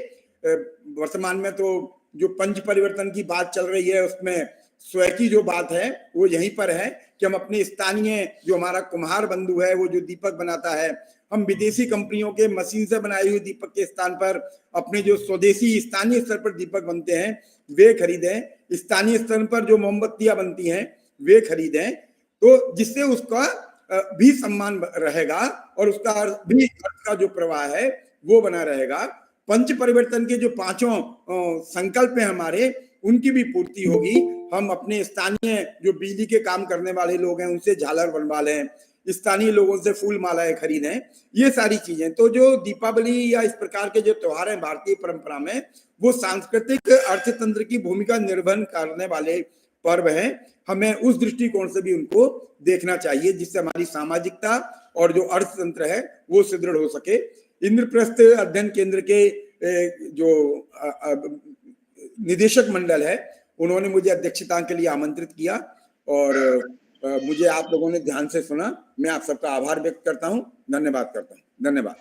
[SPEAKER 5] वर्तमान में तो जो पंच परिवर्तन की बात चल रही है उसमें स्वयं की जो बात है वो यहीं पर है कि हम अपने स्थानीय जो हमारा कुम्हार बंधु है वो जो दीपक बनाता है, हम विदेशी कंपनियों के मशीन से बनाए हुए दीपक के स्थान पर अपने जो स्वदेशी स्थानीय स्तर पर दीपक बनते हैं वे खरीदें। स्थानीय स्तर पर जो मोमबत्तियां बनती हैं वे खरीदें, तो जिससे उसका भी सम्मान रहेगा और उसका भी अर्थ का जो प्रवाह है वो बना रहेगा। पंच परिवर्तन के जो 5 संकल्प हैं हमारे, उनकी भी पूर्ति होगी। हम अपने स्थानीय जो बिजली के काम करने वाले लोग हैं उनसे झालर बनवा लें, स्थानीय लोगों से फूल मालाएं खरीदें, ये सारी चीजें। तो जो दीपावली या इस प्रकार के जो त्योहार हैं भारतीय परंपरा में, वो सांस्कृतिक अर्थतंत्र की भूमिका निर्वहन करने वाले पर्व हैं। हमें उस दृष्टिकोण से भी उनको देखना चाहिए जिससे हमारी सामाजिकता और जो अर्थतंत्र है वो सुदृढ़ हो सके। इंद्रप्रस्थ अध्ययन केंद्र के जो निदेशक मंडल है उन्होंने मुझे अध्यक्षता के लिए आमंत्रित किया और मुझे आप लोगों ने ध्यान से सुना। मैं आप सबका आभार व्यक्त करता हूं, धन्यवाद करता हूं। धन्यवाद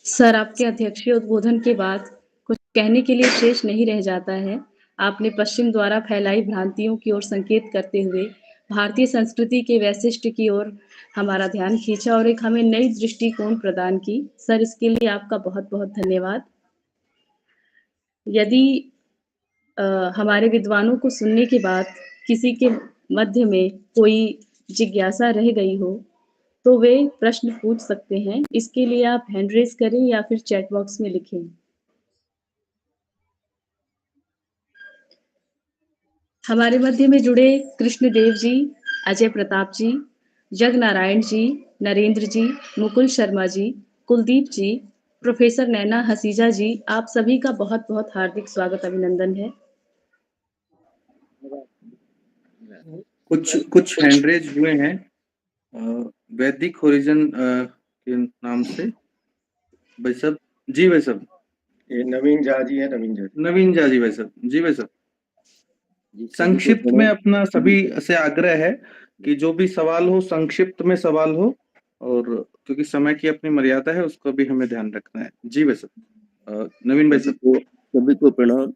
[SPEAKER 3] सर। आपके अध्यक्षीय उद्बोधन के बाद कुछ कहने के लिए शेष नहीं रह जाता है। आपने पश्चिम द्वारा फैलाई भ्रांतियों की ओर संकेत करते हुए भारतीय संस्कृति के वैशिष्ट्य की ओर हमारा ध्यान खींचा और एक हमें नई दृष्टिकोण प्रदान की। सर, इसके लिए आपका बहुत बहुत धन्यवाद। यदि हमारे विद्वानों को सुनने के बाद किसी के मध्य में कोई जिज्ञासा रह गई हो तो वे प्रश्न पूछ सकते हैं। इसके लिए आप हैंड रेज करें या फिर चैट बॉक्स में लिखें। हमारे मध्य में जुड़े कृष्णदेव जी, अजय प्रताप जी, जगनारायण जी, नरेंद्र जी, मुकुल शर्मा जी, कुलदीप जी, प्रोफेसर नैना हसीजा जी, आप सभी का बहुत बहुत हार्दिक स्वागत अभिनंदन है।
[SPEAKER 6] कुछ हैंड रेज हुए हैं वैदिक होरिजन के नाम से। भाई साहब जी, भाई साहब
[SPEAKER 7] ये नवीन झा जी है।
[SPEAKER 6] नवीन झा जी, भाई साहब जी, भाई साहब संक्षिप्त में अपना सभी से आग्रह है कि जो भी सवाल हो संक्षिप्त में सवाल हो, और क्योंकि समय की अपनी मर्यादा है उसको भी हमें ध्यान रखना है। जी भाई साहब, नवीन भाई साहब।
[SPEAKER 7] सभी को प्रणाम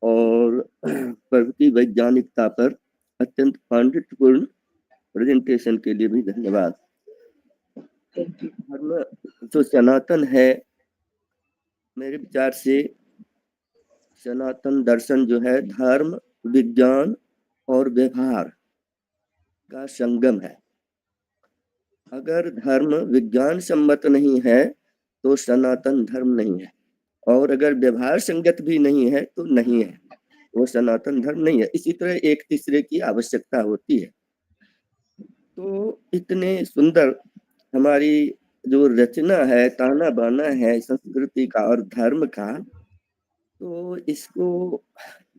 [SPEAKER 7] और पर्व की वैज्ञानिकता पर अत्यंत पांडित्यपूर्ण प्रेजेंटेशन के लिए भी धन्यवाद। धर्म जो सनातन है, मेरे विचार से सनातन दर्शन जो है धर्म, विज्ञान और व्यवहार का संगम है। अगर धर्म विज्ञान सम्मत नहीं है तो सनातन धर्म नहीं है, और अगर व्यवहार संगत भी नहीं है तो नहीं है, वो सनातन धर्म नहीं है। इसी तरह एक तीसरे की आवश्यकता होती है। तो इतने सुंदर हमारी जो रचना है, ताना बाना है संस्कृति का और धर्म का, तो इसको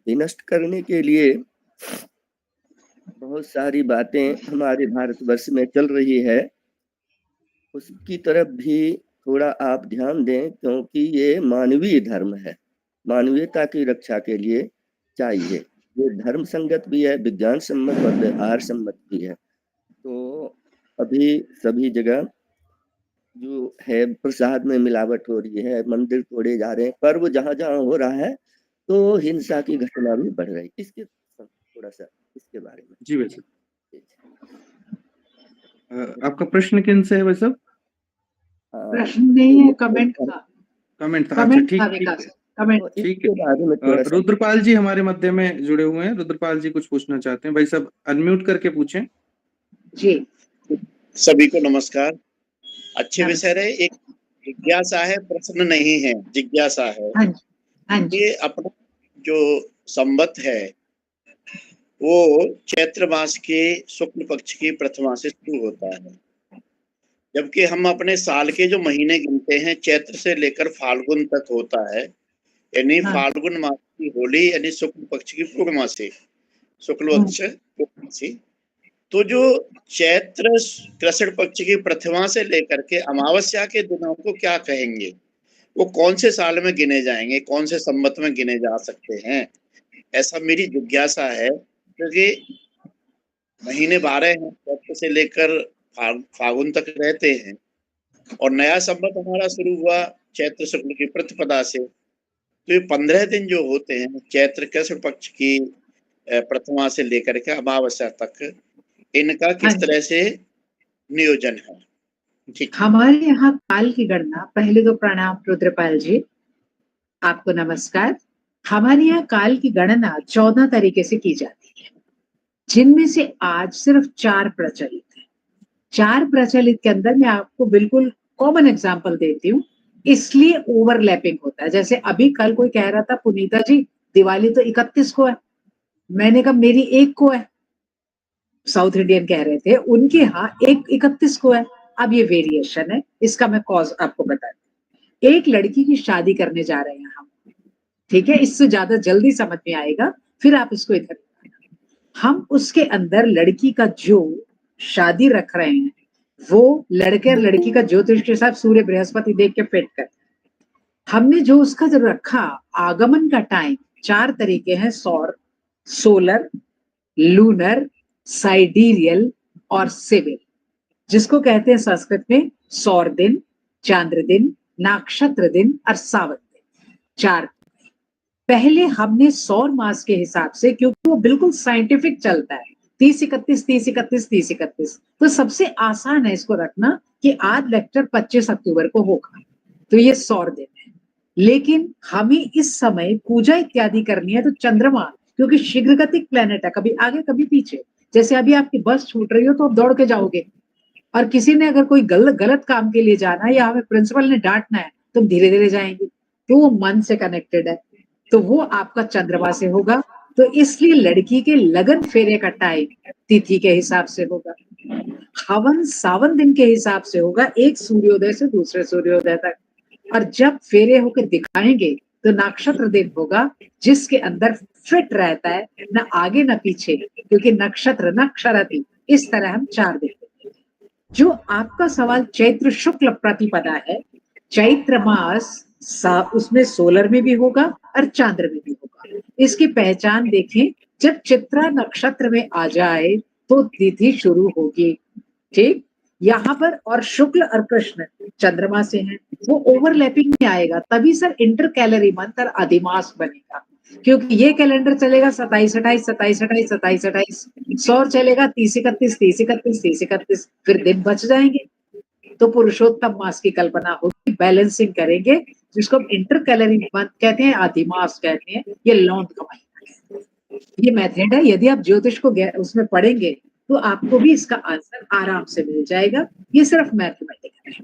[SPEAKER 7] विनष्ट करने के लिए बहुत सारी बातें हमारे भारतवर्ष में चल रही है। उसकी तरफ भी थोड़ा आप ध्यान दें, क्योंकि ये मानवीय धर्म है, मानवीयता की रक्षा के लिए चाहिए। ये धर्म संगत भी है, विज्ञान सम्मत और व्यवहार सम्मत भी है। तो अभी सभी जगह जो है प्रसाद में मिलावट हो रही है, मंदिर तोड़े जा रहे हैं, पर्व जहाँ जहाँ हो रहा है तो हिंसा की घटना भी बढ़ रही है। इसके थोड़ा सा इसके बारे में।
[SPEAKER 6] जी भाई साहब, आपका प्रश्न किन से है भाई साहब?
[SPEAKER 1] प्रश्न नहीं है, कमेंट था।
[SPEAKER 6] कमेंट था।
[SPEAKER 1] कमेंट
[SPEAKER 6] अच्छा,
[SPEAKER 1] था
[SPEAKER 6] ठीक
[SPEAKER 1] विकास,
[SPEAKER 6] है,
[SPEAKER 1] कमेंट।
[SPEAKER 6] ठीक है। रुद्रपाल जी हमारे मध्य में जुड़े हुए हैं। रुद्रपाल जी कुछ पूछना चाहते हैं। भाई साहब अनम्यूट करके पूछें।
[SPEAKER 1] जी,
[SPEAKER 8] सभी को नमस्कार। अच्छे विषय रहे। एक जिज्ञासा है, प्रश्न नहीं है, जिज्ञासा है।
[SPEAKER 1] हाँ जी।
[SPEAKER 8] ये अपना जो संवत है वो चैत्र मास के शुक्ल पक्ष की प्रथमा से शुरू होता है, जबकि हम अपने साल के जो महीने गिनते हैं चैत्र से लेकर फाल्गुन तक होता है। यानी फाल्गुन मास की होली यानी शुक्ल पक्ष की पूर्णमासी, शुक्ल पक्ष पूर्णमासी। तो जो चैत्र कृष्ण पक्ष की प्रथमा से लेकर के अमावस्या के दिनों को क्या कहेंगे? वो कौन से साल में गिने जाएंगे, कौन से संवत में गिने जा सकते हैं? ऐसा मेरी जिज्ञासा है, क्योंकि महीने 12 हैं, चैत्र से लेकर फागुन तक रहते हैं, और नया संवत हमारा शुरू हुआ चैत्र शुक्ल की प्रतिपदा से। तो ये 15 दिन जो होते हैं चैत्र कृष्ण पक्ष की प्रथमा से लेकर के अमावस्या तक, इनका किस तरह से नियोजन है? ठीक।
[SPEAKER 1] हमारे यहाँ काल की गणना, पहले तो प्रणाम रुद्रपाल जी, आपको नमस्कार। हमारे यहाँ काल की गणना 14 तरीके से की जाती है, जिनमें से आज सिर्फ 4 प्रचलित है। 4 प्रचलित के अंदर मैं आपको बिल्कुल कॉमन एग्जांपल देती हूँ, इसलिए ओवरलैपिंग होता है। जैसे अभी कल कोई कह रहा था, पुनीता जी दिवाली तो 31 को है, मैंने कहा मेरी 1 को है। साउथ इंडियन कह रहे थे, उनके यहाँ 31 को है। अब ये वेरिएशन है, इसका मैं कॉज आपको बता दूं। एक लड़की की शादी करने जा रहे हैं हम, ठीक है, इससे ज्यादा जल्दी समझ में आएगा, फिर आप इसको इधर। हम उसके अंदर लड़की का जो शादी रख रहे हैं, वो लड़के और लड़की का ज्योतिष के साथ सूर्य बृहस्पति देख के फिट कर, हमने जो उसका जो रखा आगमन का टाइम 4 तरीके हैं, सौर, सोलर, लूनर, साइडीरियल और सिविल, जिसको कहते हैं संस्कृत में सौर दिन, चांद्र दिन, नक्षत्र दिन और सावन दिन। 4 पहले हमने सौर मास के हिसाब से, क्योंकि वो बिल्कुल साइंटिफिक चलता है, 30-31, 30-31, 30-31, तो सबसे आसान है इसको रखना कि आज लेक्चर 25 अक्टूबर को होगा, तो ये सौर दिन है। लेकिन हमें इस समय पूजा इत्यादि करनी है, तो चंद्रमा, क्योंकि शीघ्रगतिक प्लेनेट है, कभी आगे कभी पीछे। जैसे अभी आपकी बस छूट रही हो तो आप दौड़ के जाओगे, और किसी ने अगर कोई गलत काम के लिए जाना है या हमें प्रिंसिपल ने डांटना है तो धीरे धीरे जाएंगे, तो वो मन से कनेक्टेड है, तो वो आपका चंद्रमा से होगा। तो इसलिए लड़की के लगन फेरे का टाइम तिथि के हिसाब से होगा, हवन सावन दिन के हिसाब से होगा, एक सूर्योदय से दूसरे सूर्योदय तक। और जब फेरे होकर दिखाएंगे तो नक्षत्र दिन होगा जिसके अंदर फिट रहता है, न आगे न पीछे, क्योंकि नक्षत्र न क्षरति, इस तरह हम 4 दिन। जो आपका सवाल चैत्र शुक्ल प्रतिपदा है, चैत्र मास उसमें सोलर में भी होगा और चांद्र में भी होगा। इसकी पहचान देखें, जब चित्रा नक्षत्र में आ जाए तो तिथि शुरू होगी, ठीक। यहाँ पर और शुक्ल और कृष्ण चंद्रमा से हैं, वो ओवरलैपिंग में आएगा, तभी सर इंटर कैलरी मंथ और अधिमास बनेगा, क्योंकि ये कैलेंडर चलेगा 27 28 27 28 27 28, सौर चलेगा 30 31 30 31 30 31, फिर दिन बच जाएंगे। तो पुरुषोत्तम मास की कल्पना होगी, बैलेंसिंग करेंगे, जिसको हम इंटर कैलरी मंथ कहते हैं, अधिमास कहते हैं, ये लौंग का महीना है। ये मेथड है, यदि आप ज्योतिष को उसमें पढ़ेंगे तो आपको भी इसका आंसर आराम से मिल जाएगा। ये सिर्फ मैथमेटिक्स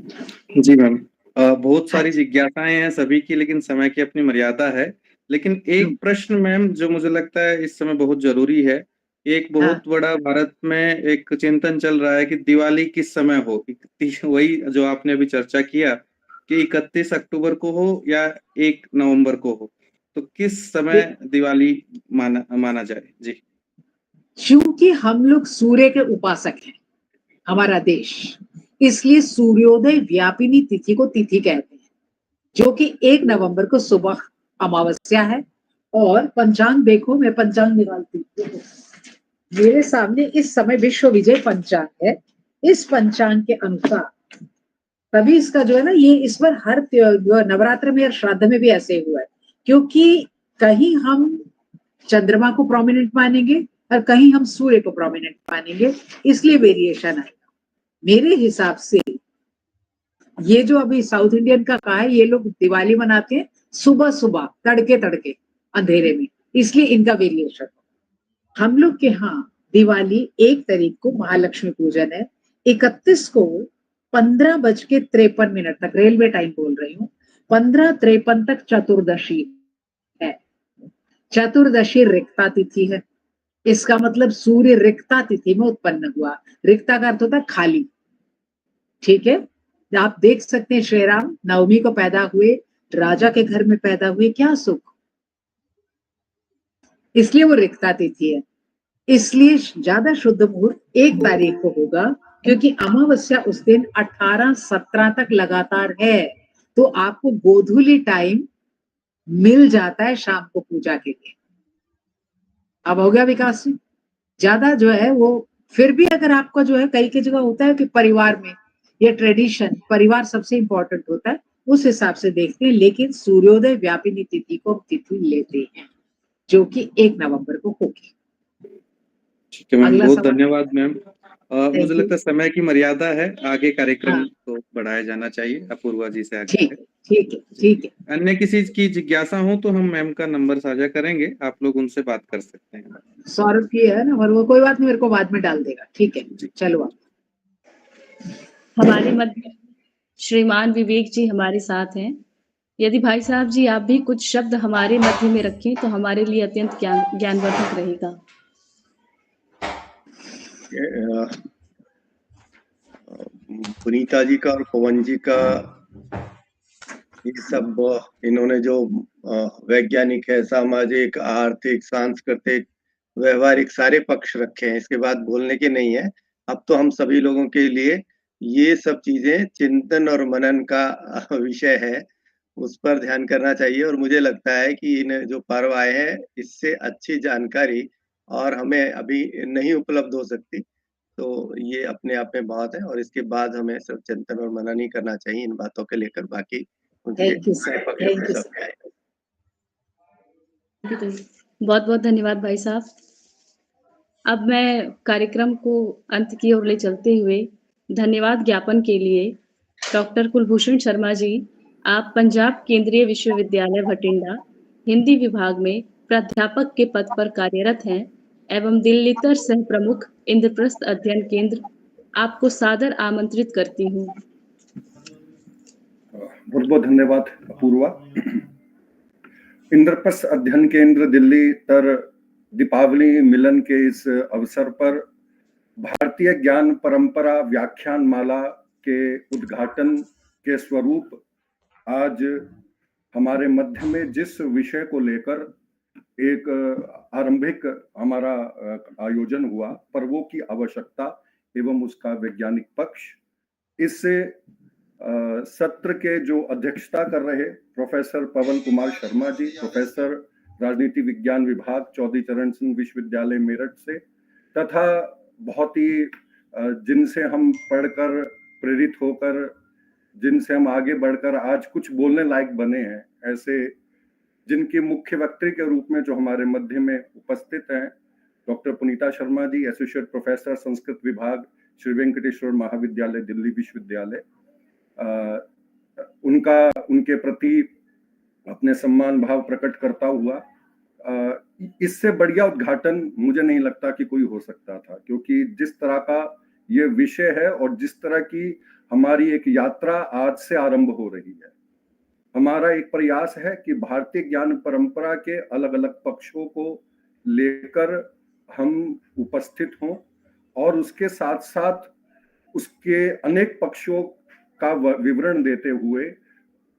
[SPEAKER 1] है।
[SPEAKER 6] जी मैम, बहुत सारी जिज्ञासाएं हैं सभी की, लेकिन समय की अपनी मर्यादा है। लेकिन एक प्रश्न मैम जो मुझे लगता है इस समय बहुत जरूरी है, एक बहुत बड़ा भारत में एक चिंतन चल रहा है कि दिवाली किस समय हो। वही जो आपने अभी चर्चा किया कि 31 अक्टूबर को हो या 1 नवंबर को हो, तो किस समय दिवाली माना जाए? जी,
[SPEAKER 1] क्योंकि हम लोग सूर्य के उपासक हैं, हमारा देश, इसलिए सूर्योदय व्यापिनी तिथि को तिथि कहते हैं, जो कि 1 नवंबर को सुबह अमावस्या है। और पंचांग देखो, मैं पंचांग निकालती हूँ, मेरे सामने इस समय विश्व विजय पंचांग है। इस पंचांग के अनुसार तभी इसका जो है ना, ये इस बार हर नवरात्र में और श्राद्ध में भी ऐसे हुआ है, क्योंकि कहीं हम चंद्रमा को प्रोमिनेंट मानेंगे और कहीं हम सूर्य को प्रोमिनेंट मानेंगे, इसलिए वेरिएशन आएगा। मेरे हिसाब से ये जो अभी साउथ इंडियन का कहा है, ये लोग दिवाली मनाते हैं सुबह सुबह तड़के तड़के अंधेरे में, इसलिए इनका वेरिएशन। हम लोग के यहाँ दिवाली 1 तारीख को महालक्ष्मी पूजन है, 31 को 15:53 तक, रेलवे टाइम बोल रही हूँ, 15:53 तक चतुर्दशी है। चतुर्दशी रिक्ता तिथि है, इसका मतलब सूर्य रिक्ता तिथि में उत्पन्न हुआ। रिक्ता का अर्थ होता है खाली, ठीक है। आप देख सकते हैं श्री राम नवमी को पैदा हुए, राजा के घर में पैदा हुए, क्या सुख, इसलिए वो रिक्ता तिथि है। इसलिए ज्यादा शुद्ध मुहूर्त 1 तारीख को होगा, क्योंकि अमावस्या उस दिन 18-17 तक लगातार है, तो आपको गोधूली टाइम मिल जाता है शाम को पूजा के लिए। अब हो गया विकास जी, ज्यादा जो है वो, फिर भी अगर आपका जो है कई की जगह होता है कि परिवार में ये ट्रेडिशन, परिवार सबसे इंपॉर्टेंट होता है, उस हिसाब से देखते हैं, लेकिन सूर्योदय व्यापिनी तिथि को तिथि लेते हैं, जो कि 1 नवंबर को होगी।
[SPEAKER 6] ठीक है मैम, बहुत धन्यवाद मैम। मुझे लगता है समय की मर्यादा है, आगे कार्यक्रम को बढ़ाया जाना चाहिए। अपूर्वा जी से आगे
[SPEAKER 1] ठीक है।
[SPEAKER 6] अन्य किसी की जिज्ञासा हो तो हम मैम का नंबर साझा करेंगे, आप लोग उनसे बात कर सकते हैं।
[SPEAKER 1] सौरभ की है ना, और वो कोई बात नहीं, मेरे को बाद में डाल देगा, ठीक है। चलो आप।
[SPEAKER 3] हमारे मध्य श्रीमान विवेक जी हमारे साथ हैं। यदि भाई साहब जी आप भी कुछ शब्द हमारे मध्य में रखें तो हमारे लिए अत्यंत ज्ञानवर्धक रहेगा।
[SPEAKER 9] पुनीता जी का और पवन जी का ये सब, इन्होंने जो वैज्ञानिक है, सामाजिक, आर्थिक, सांस्कृतिक, व्यवहारिक सारे पक्ष रखे हैं, इसके बाद बोलने के नहीं है। अब तो हम सभी लोगों के लिए ये सब चीजें चिंतन और मनन का विषय है, उस पर ध्यान करना चाहिए। और मुझे लगता है कि इन जो पर्व आए हैं, इससे अच्छी जानकारी और हमें अभी नहीं उपलब्ध हो सकती, तो ये अपने आप में बहुत है। और इसके बाद हमें सब चिंतन और मनन ही करना चाहिए इन बातों के लेकर। बाकी
[SPEAKER 3] बहुत बहुत धन्यवाद भाई साहब। अब मैं कार्यक्रम को अंत की ओर ले चलते हुए धन्यवाद ज्ञापन के लिए डॉक्टर कुलभूषण शर्मा जी, आप पंजाब केंद्रीय विश्वविद्यालय भटिंडा हिंदी विभाग में प्राध्यापक के पद पर कार्यरत हैं एवं दिल्लीतर सह प्रमुख इंद्रप्रस्थ अध्ययन केंद्र, आपको सादर आमंत्रित करती हूँ।
[SPEAKER 10] बहुत बहुत धन्यवाद अपूर्वा। इंद्रप्रस्थ अध्ययन केंद्र दिल्ली तर दीपावली मिलन के इस अवसर पर भारतीय ज्ञान परंपरा व्याख्यान माला के उद्घाटन के स्वरूप आज हमारे मध्य में जिस विषय को लेकर एक आरंभिक हमारा आयोजन हुआ, पर्वों की आवश्यकता एवं उसका वैज्ञानिक पक्ष, इस सत्र के जो अध्यक्षता कर रहे प्रोफेसर पवन कुमार शर्मा जी, प्रोफेसर राजनीति विज्ञान विभाग चौधरी चरण सिंह विश्वविद्यालय मेरठ से, तथा बहुत ही जिनसे हम पढ़कर प्रेरित होकर, जिनसे हम आगे बढ़कर आज कुछ बोलने लायक बने हैं, ऐसे जिनकी मुख्य वक्ता के रूप में जो हमारे मध्य में उपस्थित हैं, डॉक्टर पुनीता शर्मा जी, एसोसिएट प्रोफेसर संस्कृत विभाग श्री वेंकटेश्वर महाविद्यालय दिल्ली विश्वविद्यालय, उनके प्रति अपने सम्मान भाव प्रकट करता हुआ, इससे बढ़िया उद्घाटन मुझे नहीं लगता कि कोई हो सकता था, क्योंकि जिस तरह का ये विषय है और जिस तरह की हमारी एक यात्रा आज से आरंभ हो रही है, हमारा एक प्रयास है कि भारतीय ज्ञान परंपरा के अलग अलग पक्षों को लेकर हम उपस्थित हों और उसके साथ साथ उसके अनेक पक्षों का विवरण देते हुए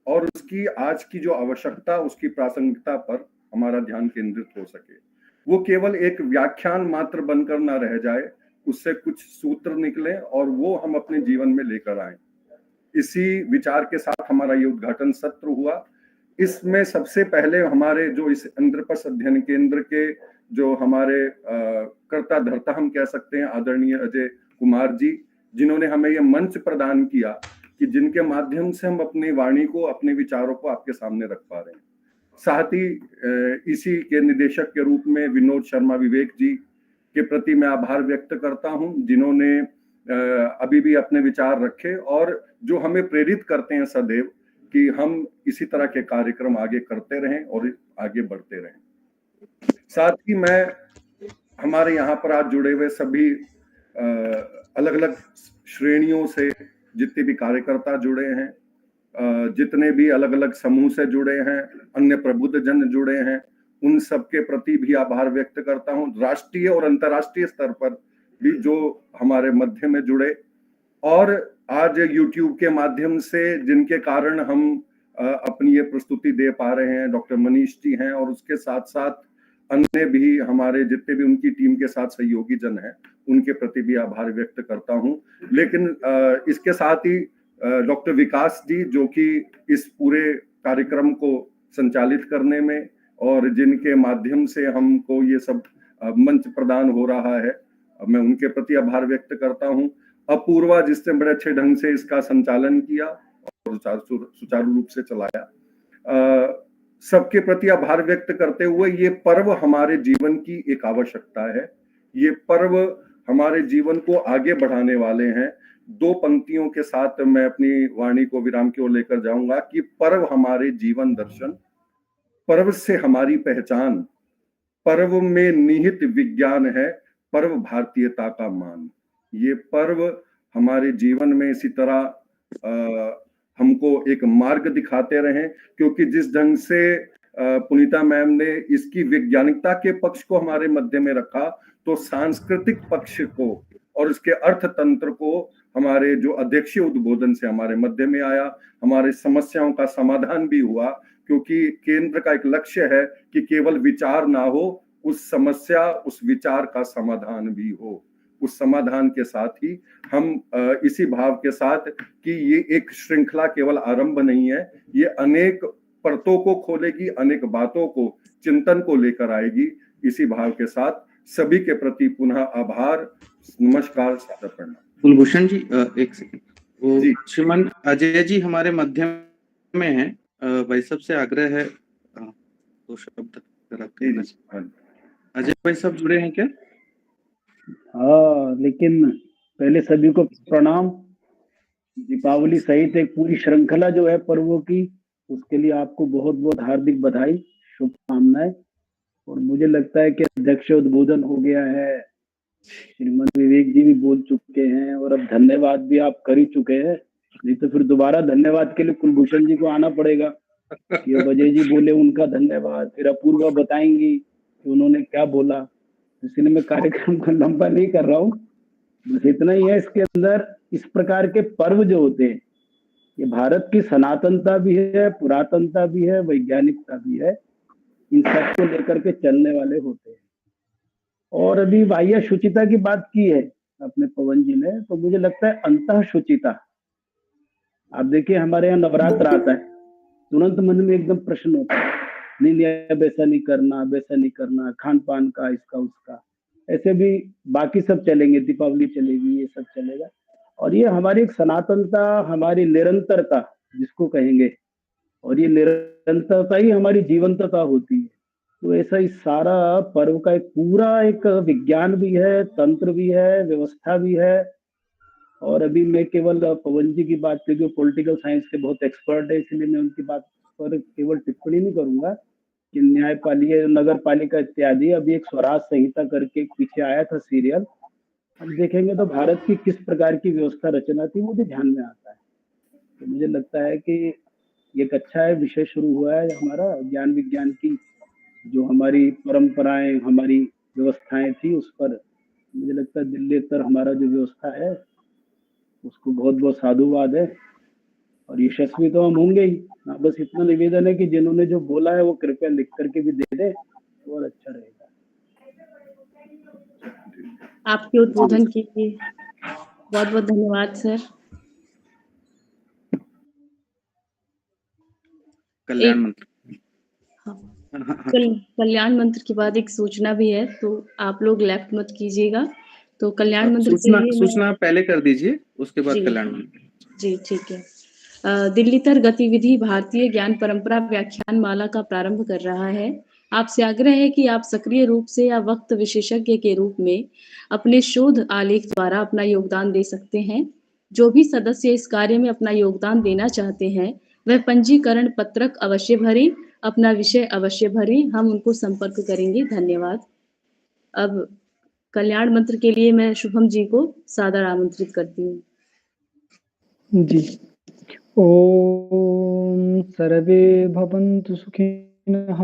[SPEAKER 10] और उसकी आज की जो आवश्यकता, उसकी प्रासंगिकता पर हमारा ध्यान केंद्रित हो सके। वो केवल एक व्याख्यान मात्र बनकर ना रह जाए, उससे कुछ सूत्र निकले और वो हम अपने जीवन में लेकर आए। इसी विचार के साथ हमारा ये उद्घाटन सत्र हुआ। इसमें सबसे पहले हमारे जो इस इंद्रप्रस्थ अध्ययन केंद्र के जो हमारे कर्ता धर्ता हम कह सकते हैं, आदरणीय अजय कुमार जी, जिन्होंने हमें ये मंच प्रदान किया कि जिनके माध्यम से हम अपनी वाणी को, अपने विचारों को आपके सामने रख पा रहे हैं। साथ ही इसी के निदेशक के रूप में विनोद शर्मा विवेक जी के प्रति मैं आभार व्यक्त करता हूं, जिन्होंने अभी भी अपने विचार रखे और जो हमें प्रेरित करते हैं सदैव कि हम इसी तरह के कार्यक्रम आगे करते रहें और आगे बढ़ते रहें। साथ ही मैं हमारे यहाँ पर आज जुड़े हुए सभी अलग अलग श्रेणियों से जितने भी कार्यकर्ता जुड़े हैं, जितने भी अलग अलग समूह से जुड़े हैं, अन्य प्रबुद्ध जन जुड़े हैं, उन सब के प्रति भी आभार व्यक्त करता हूं। राष्ट्रीय और अंतर्राष्ट्रीय स्तर पर भी जो हमारे मध्य में जुड़े और आज YouTube के माध्यम से जिनके कारण हम अपनी ये प्रस्तुति दे पा रहे हैं, डॉक्टर मनीष जी हैं और उसके साथ साथ अन्य भी हमारे जितने भी उनकी टीम के साथ सहयोगी जन हैं, उनके प्रति भी आभार व्यक्त करता हूं। लेकिन इसके साथ ही डॉक्टर विकास जी, जो कि इस पूरे कार्यक्रम को संचालित करने में और जिनके माध्यम से हमको ये सब मंच प्रदान हो रहा है, मैं उनके प्रति आभार व्यक्त करता हूं। अपूर्वा, जिसने बड़े अच्छे ढंग से इसका संचालन किया और सुचारू रूप से चलाया, सबके प्रति आभार व्यक्त करते हुए ये पर्व हमारे जीवन की एक आवश्यकता है। ये पर्व हमारे जीवन को आगे बढ़ाने वाले हैं। दो पंक्तियों के साथ मैं अपनी वाणी को विराम की ओर लेकर जाऊंगा कि पर्व हमारे जीवन दर्शन, पर्व से हमारी पहचान, पर्व में निहित विज्ञान है, पर्व भारतीयता का मान। ये पर्व हमारे जीवन में इसी तरह हमको एक मार्ग दिखाते रहें, क्योंकि जिस ढंग से पुनीता मैम ने इसकी वैज्ञानिकता के पक्ष को हमारे मध्य में रखा, तो सांस्कृतिक पक्ष को और इसके अर्थतंत्र को हमारे जो अध्यक्षीय उद्बोधन से हमारे मध्य में आया। हमारे समस्याओं का समाधान भी हुआ, क्योंकि केंद्र का एक लक्ष्य है कि केवल विचार ना हो, उस समस्या, उस विचार का समाधान भी हो। उस समाधान के साथ ही हम इसी भाव के साथ कि ये एक श्रृंखला केवल आरंभ नहीं है, ये अनेक परतों को खोलेगी, अनेक बातों को, चिंतन को लेकर आएगी। इसी भाव के साथ सभी के प्रति पुनः आभार, नमस्कार, सादर प्रणाम।
[SPEAKER 6] कुलभूषण जी, एक सेकंड, वो श्रीमान अजय जी हमारे मध्य में हैं, भाई साहब से आग्रह है दो शब्द अजय भाई साहब जुड़े हैं क्या?
[SPEAKER 2] हाँ, लेकिन पहले सभी को प्रणाम। दीपावली सहित एक पूरी श्रृंखला जो है पर्वों की, उसके लिए आपको बहुत बहुत हार्दिक बधाई, शुभकामनाएं। और मुझे लगता है कि अध्यक्ष उद्बोधन हो गया है, श्रीमद विवेक जी भी बोल चुके हैं और अब धन्यवाद भी आप कर ही चुके हैं, नहीं तो फिर दोबारा धन्यवाद के लिए कुलभूषण जी को आना पड़ेगा कि अजय जी बोले उनका धन्यवाद, फिर अपूर्वा बताएंगी कि उन्होंने क्या बोला। इसलिए मैं कार्यक्रम को लंबा नहीं कर रहा हूँ, बस इतना ही है। इसके अंदर इस प्रकार के पर्व जो होते हैं, ये भारत की सनातनता भी है, पुरातनता भी है, वैज्ञानिकता भी है। इन सब को लेकर के चलने वाले होते हैं। और अभी बाह्य शुचिता की बात की है अपने पवन जी ने, तो मुझे लगता है अंतः शुचिता। आप देखिए हमारे यहाँ नवरात्र आता है, तुरंत मन में एकदम प्रश्न होता है, नहीं नहीं अब ऐसा नहीं करना, अब ऐसा नहीं करना, खान पान का, इसका उसका। ऐसे भी बाकी सब चलेंगे, दीपावली चलेगी, ये सब चलेगा। और ये हमारी एक सनातनता, हमारी निरंतरता जिसको कहेंगे, और ये निरंतरता ही हमारी जीवंतता होती है। तो ऐसा ही सारा पर्व का एक पूरा एक विज्ञान भी है, तंत्र भी है, व्यवस्था भी है। और अभी मैं केवल पवन जी की बात, क्योंकि पॉलिटिकल साइंस के बहुत एक्सपर्ट है, इसलिए मैं उनकी बात पर केवल टिप्पणी नहीं करूंगा कि न्यायपालिका, नगर पालिका इत्यादि। अभी एक स्वराज संहिता करके एक पीछे आया था सीरियल, हम देखेंगे तो भारत की किस प्रकार की व्यवस्था रचना थी, मुझे ध्यान में आता है। तो मुझे लगता है कि ये एक अच्छा है, विषय शुरू हुआ है हमारा ज्ञान विज्ञान की, जो हमारी परंपराएं, हमारी व्यवस्थाएं थी, उस पर मुझे लगता है दिल्ली उत्तर हमारा जो व्यवस्था है उसको बहुत बहुत साधुवाद है। और यशस्वी तो हम होंगे ही। हाँ, बस इतना निवेदन है कि जिन्होंने जो बोला है वो कृपया लिख करके भी दे दे तो और अच्छा रहेगा।
[SPEAKER 3] आपके उद्बोधन के लिए बहुत बहुत धन्यवाद सर।
[SPEAKER 6] कल्याण
[SPEAKER 3] एक
[SPEAKER 6] मंत्री।
[SPEAKER 3] कल्याण मंत्र के बाद एक सूचना भी है, तो आप लोग लेफ्ट मत कीजिएगा। तो कल्याण मंत्र के
[SPEAKER 6] सूचना
[SPEAKER 3] लिए
[SPEAKER 6] सूचना पहले कर दीजिए, उसके बाद
[SPEAKER 3] जी
[SPEAKER 6] कल्याण मंत्री।
[SPEAKER 3] जी ठीक है। दिल्लीतर गतिविधि भारतीय ज्ञान परंपरा व्याख्यान माला का प्रारंभ कर रहा है। आपसे आग्रह है कि आप सक्रिय रूप से या वक्त विशेषज्ञ के रूप में अपने शोध आलेख द्वारा अपना योगदान दे सकते हैं। जो भी सदस्य इस कार्य में अपना योगदान देना चाहते हैं वह पंजीकरण पत्रक अवश्य भरें, अपना विषय अवश्य भरें, हम उनको संपर्क करेंगे। धन्यवाद। अब कल्याण मंत्र के लिए मैं शुभम जी को सादर आमंत्रित करती हूँ।
[SPEAKER 11] जी। ओम सर्वे भवन्तु सुखिनः